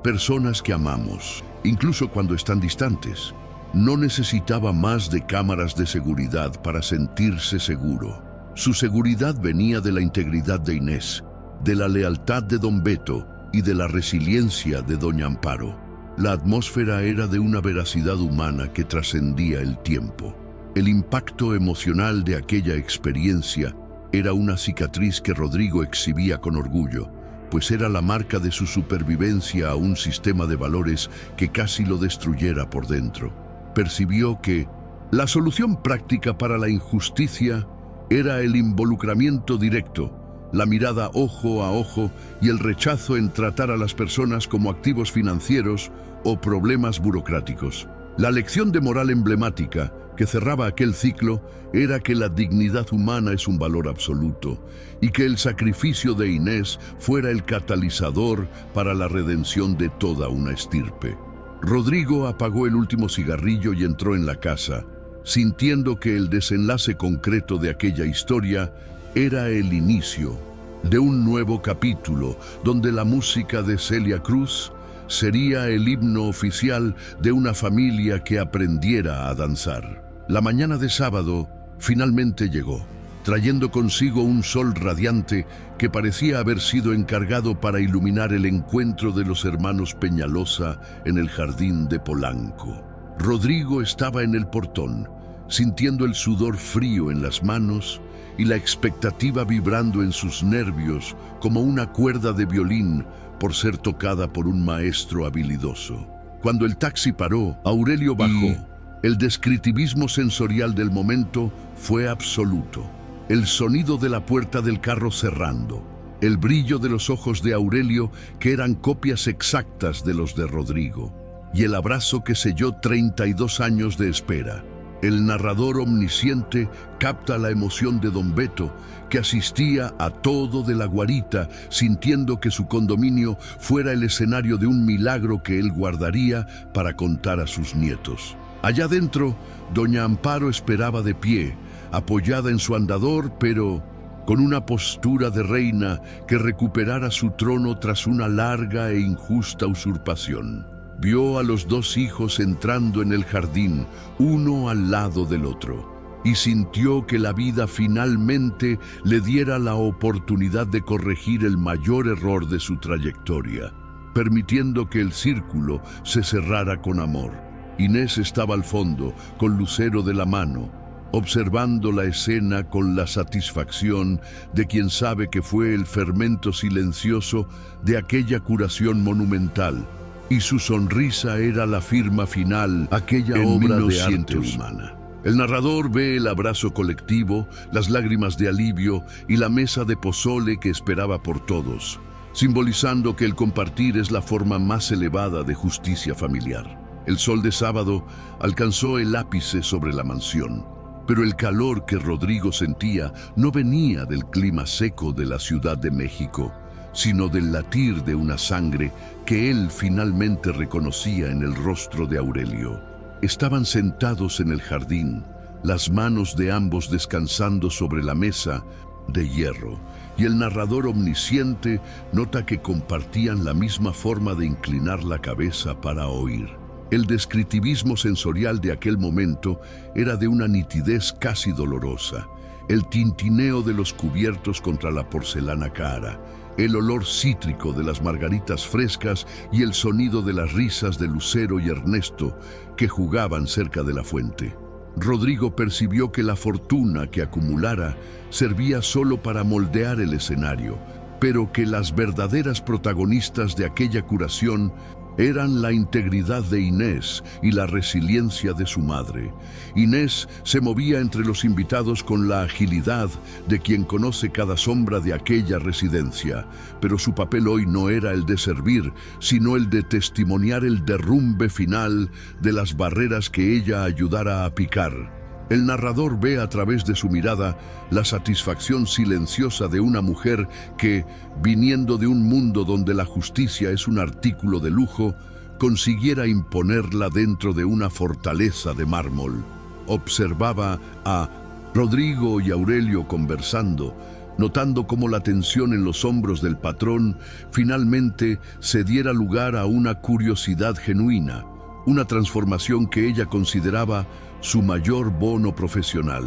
personas que amamos, incluso cuando están distantes. No necesitaba más de cámaras de seguridad para sentirse seguro. Su seguridad venía de la integridad de Inés, de la lealtad de don Beto y de la resiliencia de doña Amparo. La atmósfera era de una veracidad humana que trascendía el tiempo. El impacto emocional de aquella experiencia era una cicatriz que Rodrigo exhibía con orgullo, pues era la marca de su supervivencia a un sistema de valores que casi lo destruyera por dentro. Percibió que la solución práctica para la injusticia era el involucramiento directo, la mirada ojo a ojo y el rechazo en tratar a las personas como activos financieros o problemas burocráticos. La lección de moral emblemática que cerraba aquel ciclo era que la dignidad humana es un valor absoluto y que el sacrificio de Inés fuera el catalizador para la redención de toda una estirpe. Rodrigo apagó el último cigarrillo y entró en la casa, sintiendo que el desenlace concreto de aquella historia era el inicio de un nuevo capítulo donde la música de Celia Cruz sería el himno oficial de una familia que aprendiera a danzar. La mañana de sábado finalmente llegó, trayendo consigo un sol radiante que parecía haber sido encargado para iluminar el encuentro de los hermanos Peñalosa en el jardín de Polanco. Rodrigo estaba en el portón, sintiendo el sudor frío en las manos y la expectativa vibrando en sus nervios como una cuerda de violín por ser tocada por un maestro habilidoso. Cuando el taxi paró, Aurelio bajó. El descriptivismo sensorial del momento fue absoluto. El sonido de la puerta del carro cerrando, el brillo de los ojos de Aurelio que eran copias exactas de los de Rodrigo, y el abrazo que selló 32 años de espera. El narrador omnisciente capta la emoción de don Beto, que asistía a todo de la guarita, sintiendo que su condominio fuera el escenario de un milagro que él guardaría para contar a sus nietos. Allá dentro, doña Amparo esperaba de pie, apoyada en su andador, pero con una postura de reina que recuperara su trono tras una larga e injusta usurpación. Vio a los dos hijos entrando en el jardín, uno al lado del otro, y sintió que la vida finalmente le diera la oportunidad de corregir el mayor error de su trayectoria, permitiendo que el círculo se cerrara con amor. Inés estaba al fondo, con Lucero de la mano, observando la escena con la satisfacción de quien sabe que fue el fermento silencioso de aquella curación monumental, y su sonrisa era la firma final, aquella obra de arte humana. El narrador ve el abrazo colectivo, las lágrimas de alivio y la mesa de pozole que esperaba por todos, simbolizando que el compartir es la forma más elevada de justicia familiar. El sol de sábado alcanzó el ápice sobre la mansión, pero el calor que Rodrigo sentía no venía del clima seco de la Ciudad de México, sino del latir de una sangre que él finalmente reconocía en el rostro de Aurelio. Estaban sentados en el jardín, las manos de ambos descansando sobre la mesa de hierro, y el narrador omnisciente nota que compartían la misma forma de inclinar la cabeza para oír. El descriptivismo sensorial de aquel momento era de una nitidez casi dolorosa. El tintineo de los cubiertos contra la porcelana cara, el olor cítrico de las margaritas frescas y el sonido de las risas de Lucero y Ernesto que jugaban cerca de la fuente. Rodrigo percibió que la fortuna que acumulara servía solo para moldear el escenario, pero que las verdaderas protagonistas de aquella curación eran la integridad de Inés y la resiliencia de su madre. Inés se movía entre los invitados con la agilidad de quien conoce cada sombra de aquella residencia, pero su papel hoy no era el de servir, sino el de testimoniar el derrumbe final de las barreras que ella ayudara a picar. El narrador ve a través de su mirada la satisfacción silenciosa de una mujer que, viniendo de un mundo donde la justicia es un artículo de lujo, consiguiera imponerla dentro de una fortaleza de mármol. Observaba a Rodrigo y Aurelio conversando, notando cómo la tensión en los hombros del patrón finalmente se diera lugar a una curiosidad genuina, una transformación que ella consideraba su mayor bono profesional.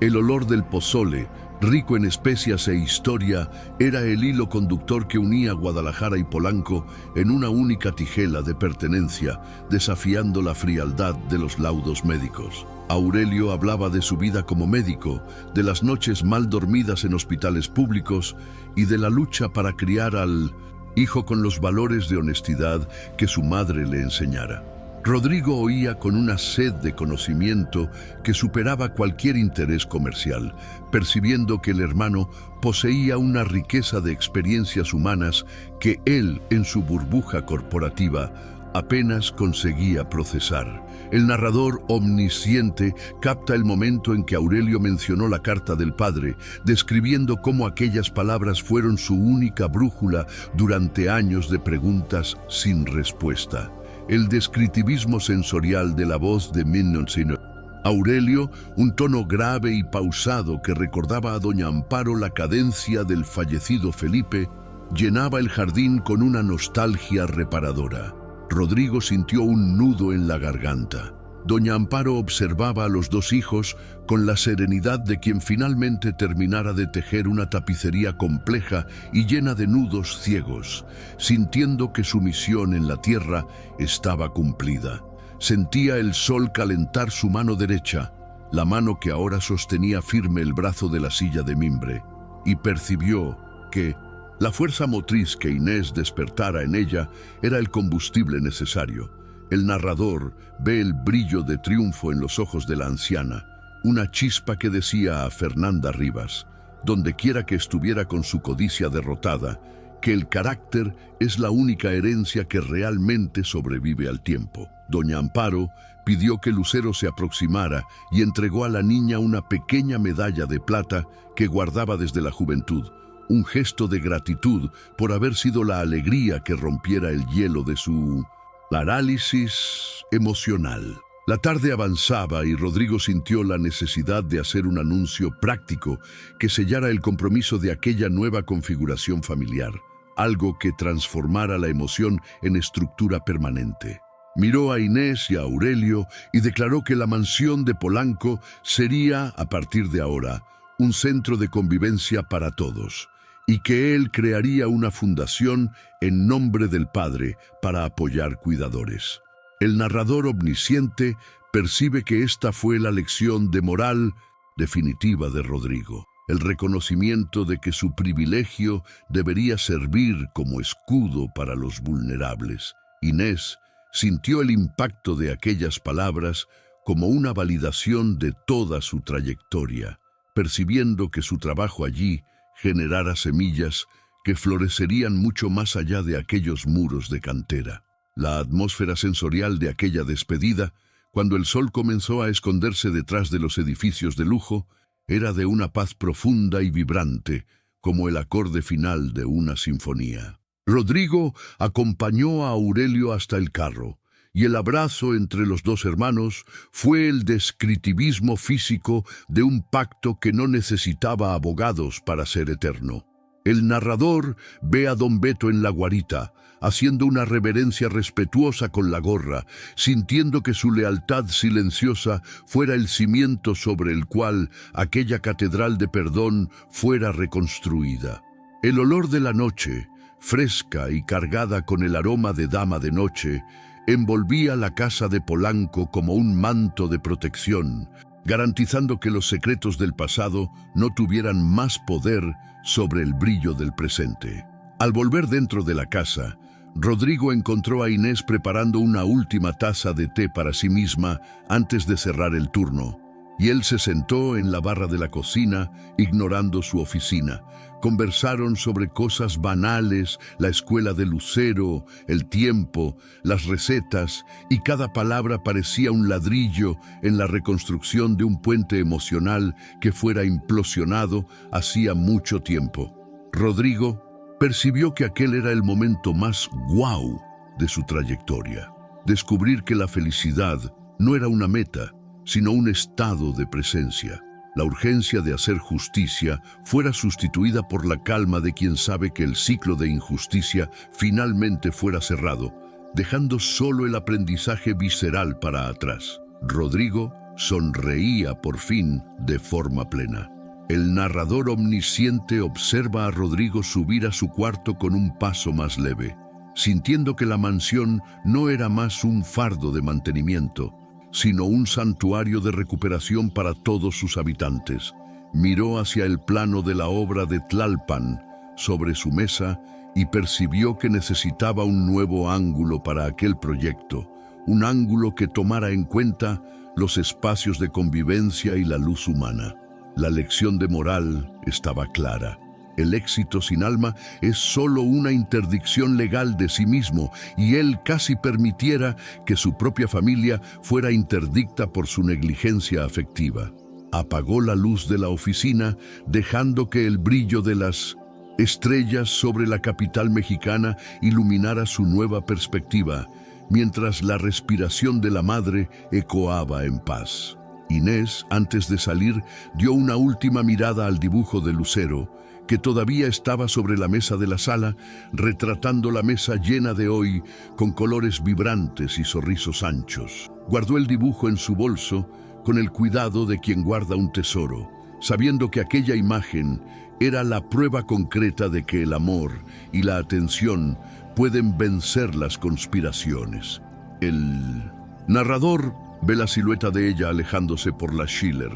El olor del pozole, rico en especias e historia, era el hilo conductor que unía Guadalajara y Polanco en una única tijela de pertenencia, desafiando la frialdad de los laudos médicos. Aurelio hablaba de su vida como médico, de las noches mal dormidas en hospitales públicos y de la lucha para criar al hijo con los valores de honestidad que su madre le enseñara. Rodrigo oía con una sed de conocimiento que superaba cualquier interés comercial, percibiendo que el hermano poseía una riqueza de experiencias humanas que él, en su burbuja corporativa, apenas conseguía procesar. El narrador omnisciente capta el momento en que Aurelio mencionó la carta del padre, describiendo cómo aquellas palabras fueron su única brújula durante años de preguntas sin respuesta. El descriptivismo sensorial de la voz de Minoncino. Aurelio, un tono grave y pausado que recordaba a doña Amparo la cadencia del fallecido Felipe, llenaba el jardín con una nostalgia reparadora. Rodrigo sintió un nudo en la garganta. Doña Amparo observaba a los dos hijos con la serenidad de quien finalmente terminara de tejer una tapicería compleja y llena de nudos ciegos, sintiendo que su misión en la tierra estaba cumplida. Sentía el sol calentar su mano derecha, la mano que ahora sostenía firme el brazo de la silla de mimbre, y percibió que la fuerza motriz que Inés despertara en ella era el combustible necesario. El narrador ve el brillo de triunfo en los ojos de la anciana, una chispa que decía a Fernanda Rivas, donde quiera que estuviera con su codicia derrotada, que el carácter es la única herencia que realmente sobrevive al tiempo. Doña Amparo pidió que Lucero se aproximara y entregó a la niña una pequeña medalla de plata que guardaba desde la juventud, un gesto de gratitud por haber sido la alegría que rompiera el hielo de su parálisis emocional. La tarde avanzaba y Rodrigo sintió la necesidad de hacer un anuncio práctico que sellara el compromiso de aquella nueva configuración familiar, algo que transformara la emoción en estructura permanente. Miró a Inés y a Aurelio y declaró que la mansión de Polanco sería, a partir de ahora, un centro de convivencia para todos, y que él crearía una fundación en nombre del padre para apoyar cuidadores. El narrador omnisciente percibe que esta fue la lección de moral definitiva de Rodrigo, el reconocimiento de que su privilegio debería servir como escudo para los vulnerables. Inés sintió el impacto de aquellas palabras como una validación de toda su trayectoria, percibiendo que su trabajo allí generara semillas que florecerían mucho más allá de aquellos muros de cantera. La atmósfera sensorial de aquella despedida, cuando el sol comenzó a esconderse detrás de los edificios de lujo, era de una paz profunda y vibrante, como el acorde final de una sinfonía. Rodrigo acompañó a Aurelio hasta el carro, y el abrazo entre los dos hermanos fue el descriptivismo físico de un pacto que no necesitaba abogados para ser eterno. El narrador ve a don Beto en la guarita, haciendo una reverencia respetuosa con la gorra, sintiendo que su lealtad silenciosa fuera el cimiento sobre el cual aquella catedral de perdón fuera reconstruida. El olor de la noche, fresca y cargada con el aroma de dama de noche, envolvía la casa de Polanco como un manto de protección, garantizando que los secretos del pasado no tuvieran más poder sobre el brillo del presente. Al volver dentro de la casa, Rodrigo encontró a Inés preparando una última taza de té para sí misma antes de cerrar el turno, y él se sentó en la barra de la cocina, ignorando su oficina. Conversaron sobre cosas banales, la escuela de Lucero, el tiempo, las recetas, y cada palabra parecía un ladrillo en la reconstrucción de un puente emocional que fuera implosionado hacía mucho tiempo. Rodrigo percibió que aquel era el momento más guau de su trayectoria. Descubrir que la felicidad no era una meta, sino un estado de presencia. La urgencia de hacer justicia fuera sustituida por la calma de quien sabe que el ciclo de injusticia finalmente fuera cerrado, dejando solo el aprendizaje visceral para atrás. Rodrigo sonreía por fin de forma plena. El narrador omnisciente observa a Rodrigo subir a su cuarto con un paso más leve, sintiendo que la mansión no era más un fardo de mantenimiento, sino un santuario de recuperación para todos sus habitantes. Miró hacia el plano de la obra de Tlalpan sobre su mesa y percibió que necesitaba un nuevo ángulo para aquel proyecto, un ángulo que tomara en cuenta los espacios de convivencia y la luz humana. La lección de moral estaba clara. El éxito sin alma es solo una interdicción legal de sí mismo, y él casi permitiera que su propia familia fuera interdicta por su negligencia afectiva. Apagó la luz de la oficina, dejando que el brillo de las estrellas sobre la capital mexicana iluminara su nueva perspectiva, mientras la respiración de la madre ecoaba en paz. Inés, antes de salir, dio una última mirada al dibujo de Lucero, que todavía estaba sobre la mesa de la sala, retratando la mesa llena de hoy con colores vibrantes y sorrisos anchos. Guardó el dibujo en su bolso con el cuidado de quien guarda un tesoro, sabiendo que aquella imagen era la prueba concreta de que el amor y la atención pueden vencer las conspiraciones. El narrador ve la silueta de ella alejándose por la Schiller,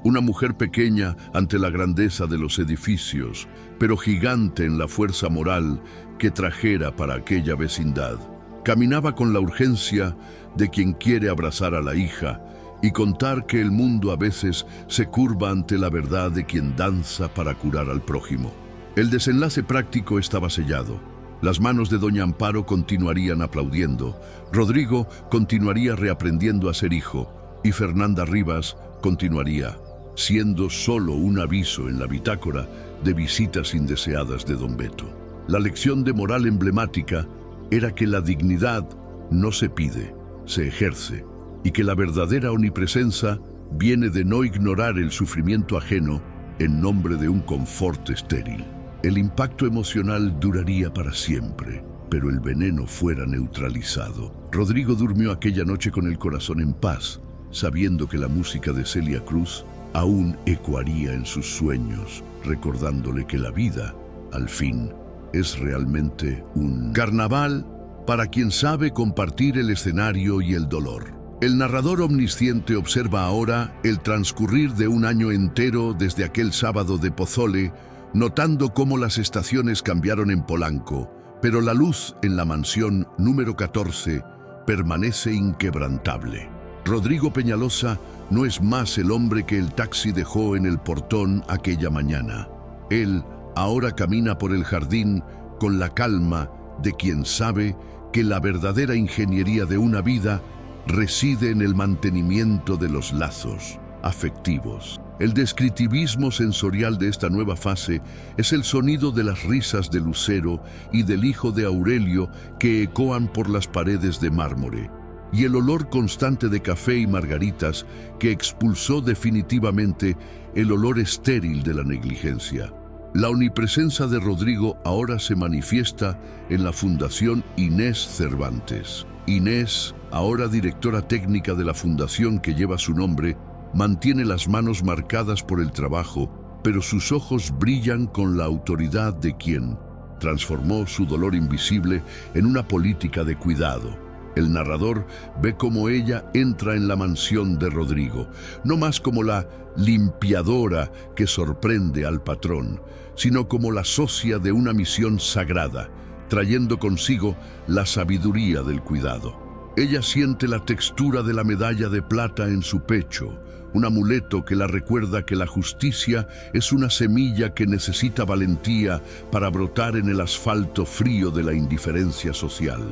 una mujer pequeña ante la grandeza de los edificios, pero gigante en la fuerza moral que trajera para aquella vecindad. Caminaba con la urgencia de quien quiere abrazar a la hija y contar que el mundo a veces se curva ante la verdad de quien danza para curar al prójimo. El desenlace práctico estaba sellado. Las manos de doña Amparo continuarían aplaudiendo, Rodrigo continuaría reaprendiendo a ser hijo y Fernanda Rivas continuaría siendo solo un aviso en la bitácora de visitas indeseadas de don Beto. La lección de moral emblemática era que la dignidad no se pide, se ejerce, y que la verdadera omnipresencia viene de no ignorar el sufrimiento ajeno en nombre de un confort estéril. El impacto emocional duraría para siempre, pero el veneno fuera neutralizado. Rodrigo durmió aquella noche con el corazón en paz, sabiendo que la música de Celia Cruz aún ecoaría en sus sueños, recordándole que la vida, al fin, es realmente un carnaval para quien sabe compartir el escenario y el dolor. El narrador omnisciente observa ahora el transcurrir de un año entero desde aquel sábado de pozole, notando cómo las estaciones cambiaron en Polanco, pero la luz en la mansión número 14 permanece inquebrantable. Rodrigo Peñalosa no es más el hombre que el taxi dejó en el portón aquella mañana. Él ahora camina por el jardín con la calma de quien sabe que la verdadera ingeniería de una vida reside en el mantenimiento de los lazos afectivos. El descriptivismo sensorial de esta nueva fase es el sonido de las risas de Lucero y del hijo de Aurelio que ecoan por las paredes de mármore, y el olor constante de café y margaritas que expulsó definitivamente el olor estéril de la negligencia. La omnipresencia de Rodrigo ahora se manifiesta en la Fundación Inés Cervantes. Inés, ahora directora técnica de la fundación que lleva su nombre, mantiene las manos marcadas por el trabajo, pero sus ojos brillan con la autoridad de quien transformó su dolor invisible en una política de cuidado. El narrador ve cómo ella entra en la mansión de Rodrigo, no más como la limpiadora que sorprende al patrón, sino como la socia de una misión sagrada, trayendo consigo la sabiduría del cuidado. Ella siente la textura de la medalla de plata en su pecho, un amuleto que la recuerda que la justicia es una semilla que necesita valentía para brotar en el asfalto frío de la indiferencia social.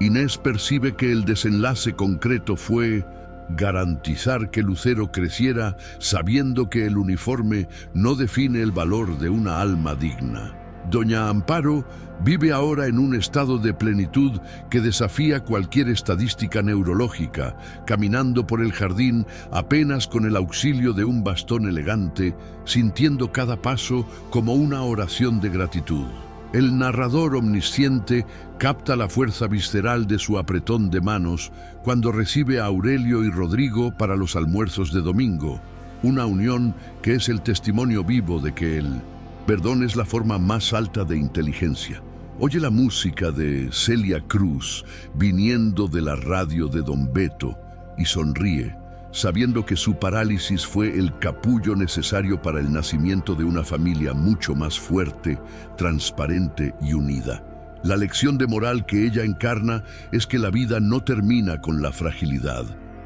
Inés percibe que el desenlace concreto fue garantizar que Lucero creciera sabiendo que el uniforme no define el valor de una alma digna. Doña Amparo vive ahora en un estado de plenitud que desafía cualquier estadística neurológica, caminando por el jardín apenas con el auxilio de un bastón elegante, sintiendo cada paso como una oración de gratitud. El narrador omnisciente capta la fuerza visceral de su apretón de manos cuando recibe a Aurelio y Rodrigo para los almuerzos de domingo, una unión que es el testimonio vivo de que el perdón es la forma más alta de inteligencia. Oye la música de Celia Cruz viniendo de la radio de Don Beto y sonríe, sabiendo que su parálisis fue el capullo necesario para el nacimiento de una familia mucho más fuerte, transparente y unida. La lección de moral que ella encarna es que la vida no termina con la fragilidad.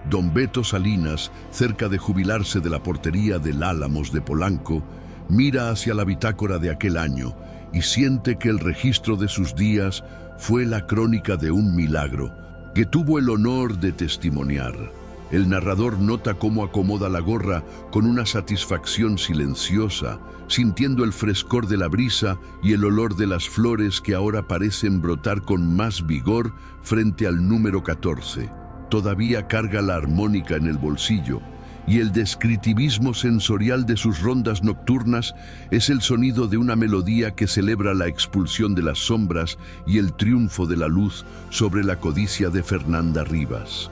Don Beto Salinas, cerca de jubilarse de la portería del Álamos de Polanco, mira hacia la bitácora de aquel año y siente que el registro de sus días fue la crónica de un milagro que tuvo el honor de testimoniar. El narrador nota cómo acomoda la gorra con una satisfacción silenciosa, sintiendo el frescor de la brisa y el olor de las flores que ahora parecen brotar con más vigor frente al número 14. Todavía carga la armónica en el bolsillo, y el descriptivismo sensorial de sus rondas nocturnas es el sonido de una melodía que celebra la expulsión de las sombras y el triunfo de la luz sobre la codicia de Fernanda Rivas.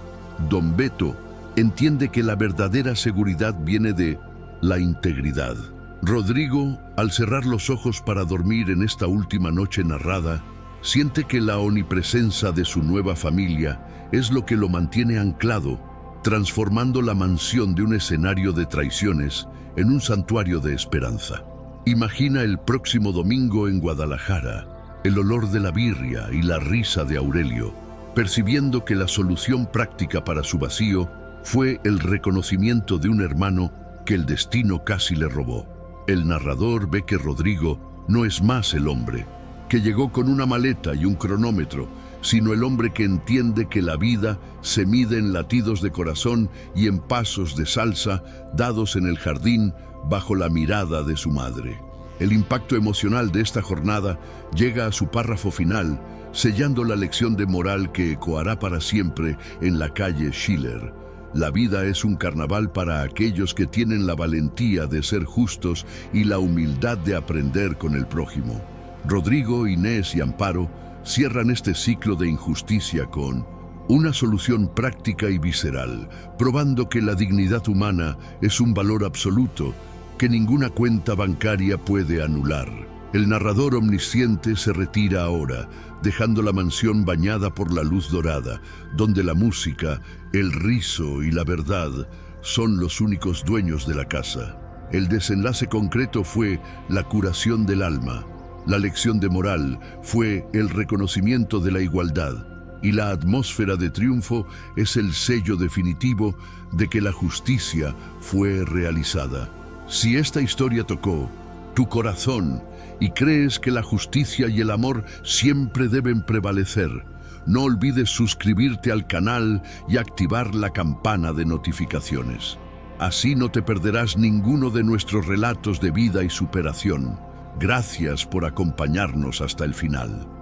Don Beto entiende que la verdadera seguridad viene de la integridad. Rodrigo, al cerrar los ojos para dormir en esta última noche narrada, siente que la omnipresencia de su nueva familia es lo que lo mantiene anclado, transformando la mansión de un escenario de traiciones en un santuario de esperanza. Imagina el próximo domingo en Guadalajara, el olor de la birria y la risa de Aurelio, percibiendo que la solución práctica para su vacío fue el reconocimiento de un hermano que el destino casi le robó. El narrador ve que Rodrigo no es más el hombre que llegó con una maleta y un cronómetro, sino el hombre que entiende que la vida se mide en latidos de corazón y en pasos de salsa dados en el jardín bajo la mirada de su madre. El impacto emocional de esta jornada llega a su párrafo final, sellando la lección de moral que ecoará para siempre en la calle Schiller. La vida es un carnaval para aquellos que tienen la valentía de ser justos y la humildad de aprender con el prójimo. Rodrigo, Inés y Amparo cierran este ciclo de injusticia con una solución práctica y visceral, probando que la dignidad humana es un valor absoluto que ninguna cuenta bancaria puede anular. El narrador omnisciente se retira ahora, dejando la mansión bañada por la luz dorada, donde la música, el riso y la verdad son los únicos dueños de la casa. El desenlace concreto fue la curación del alma. La lección de moral fue el reconocimiento de la igualdad, y la atmósfera de triunfo es el sello definitivo de que la justicia fue realizada. Si esta historia tocó tu corazón y crees que la justicia y el amor siempre deben prevalecer, no olvides suscribirte al canal y activar la campana de notificaciones. Así no te perderás ninguno de nuestros relatos de vida y superación. Gracias por acompañarnos hasta el final.